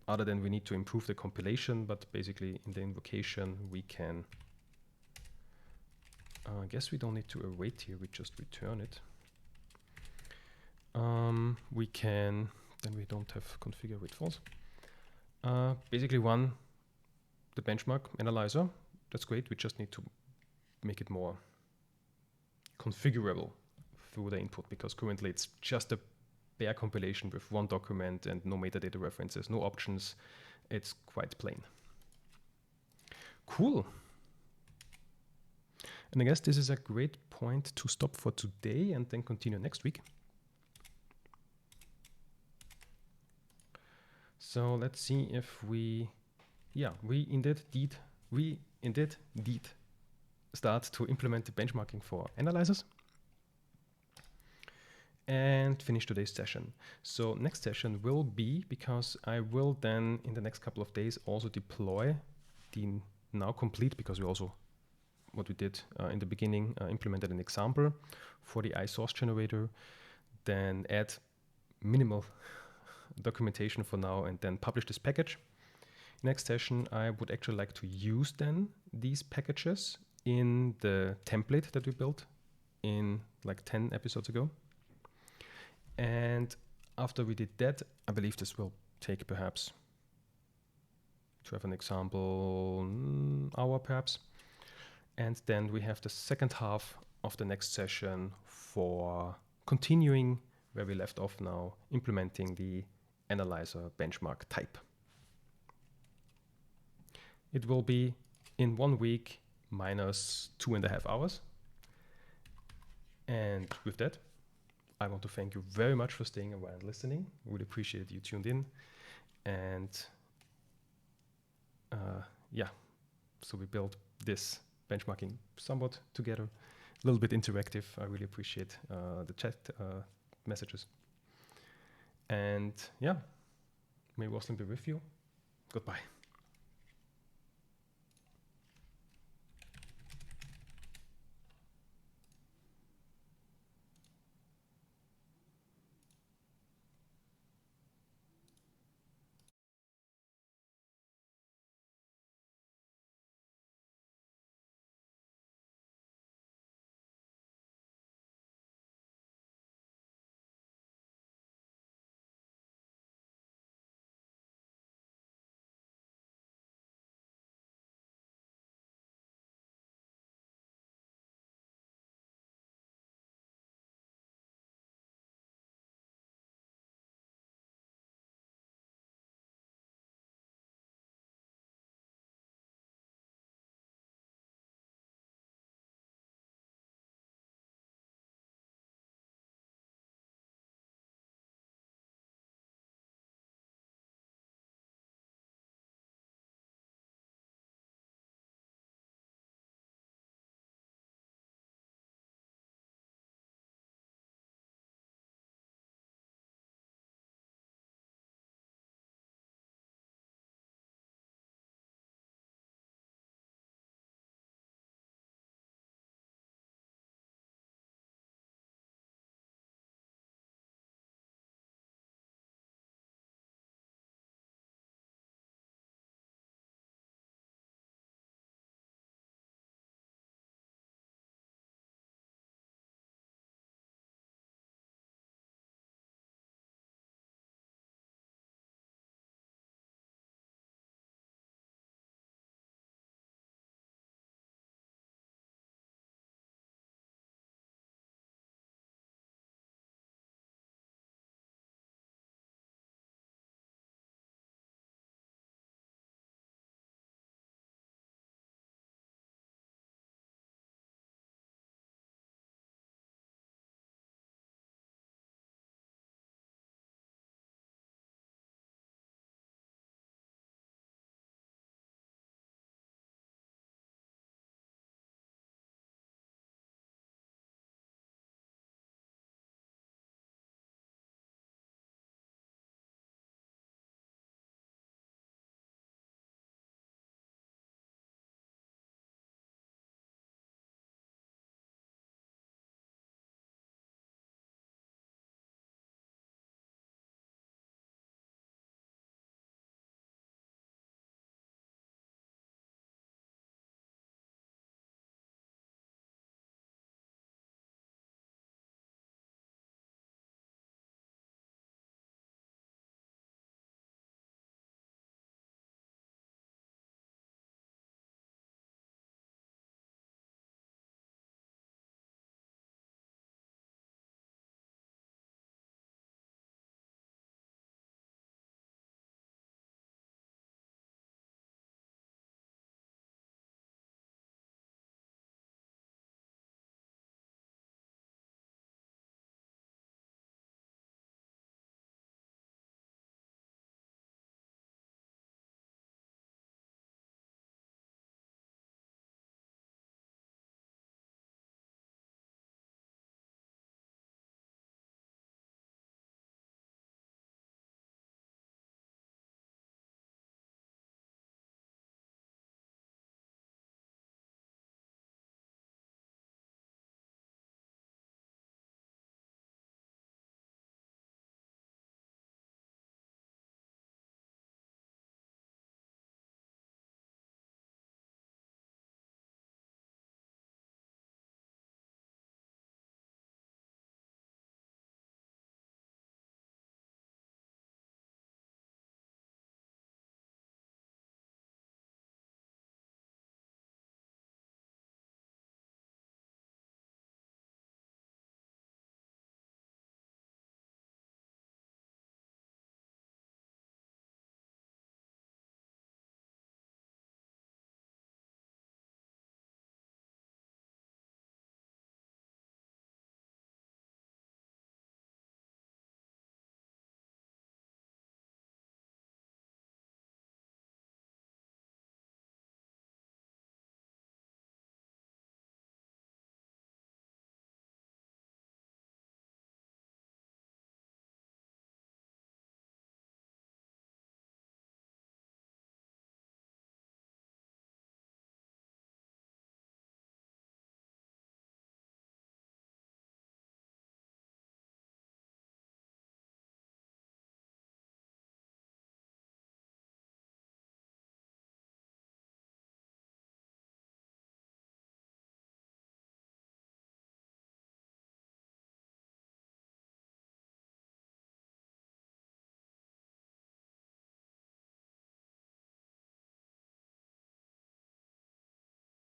other than we need to improve the compilation, but basically in the invocation we can, I guess we don't need to await here, we just return it. We can, then we don't have configure with false. Basically run the benchmark analyzer, that's great, we just need to make it more configurable through the input, because currently it's just a bare compilation with one document and no metadata references, no options. It's quite plain. Cool. And I guess this is a great point to stop for today and then continue next week. So let's see if we indeed start to implement the benchmarking for analyzers and finish today's session. So next session will be, because I will then in the next couple of days also deploy the now complete, because we also, what we did in the beginning, implemented an example for the iSource generator, then add minimal documentation for now, and then publish this package. Next session, I would actually like to use then these packages in the template that we built in like 10 episodes ago. And after we did that, I believe this will take perhaps, to have an example, hour perhaps. And then we have the second half of the next session for continuing where we left off now, implementing the analyzer benchmark type. It will be in 1 week minus 2.5 hours. And with that, I want to thank you very much for staying a while and listening. Really appreciate you tuned in. And so we built this benchmarking somewhat together, a little bit interactive. I really appreciate the chat messages. And may Roslyn be with you. Goodbye.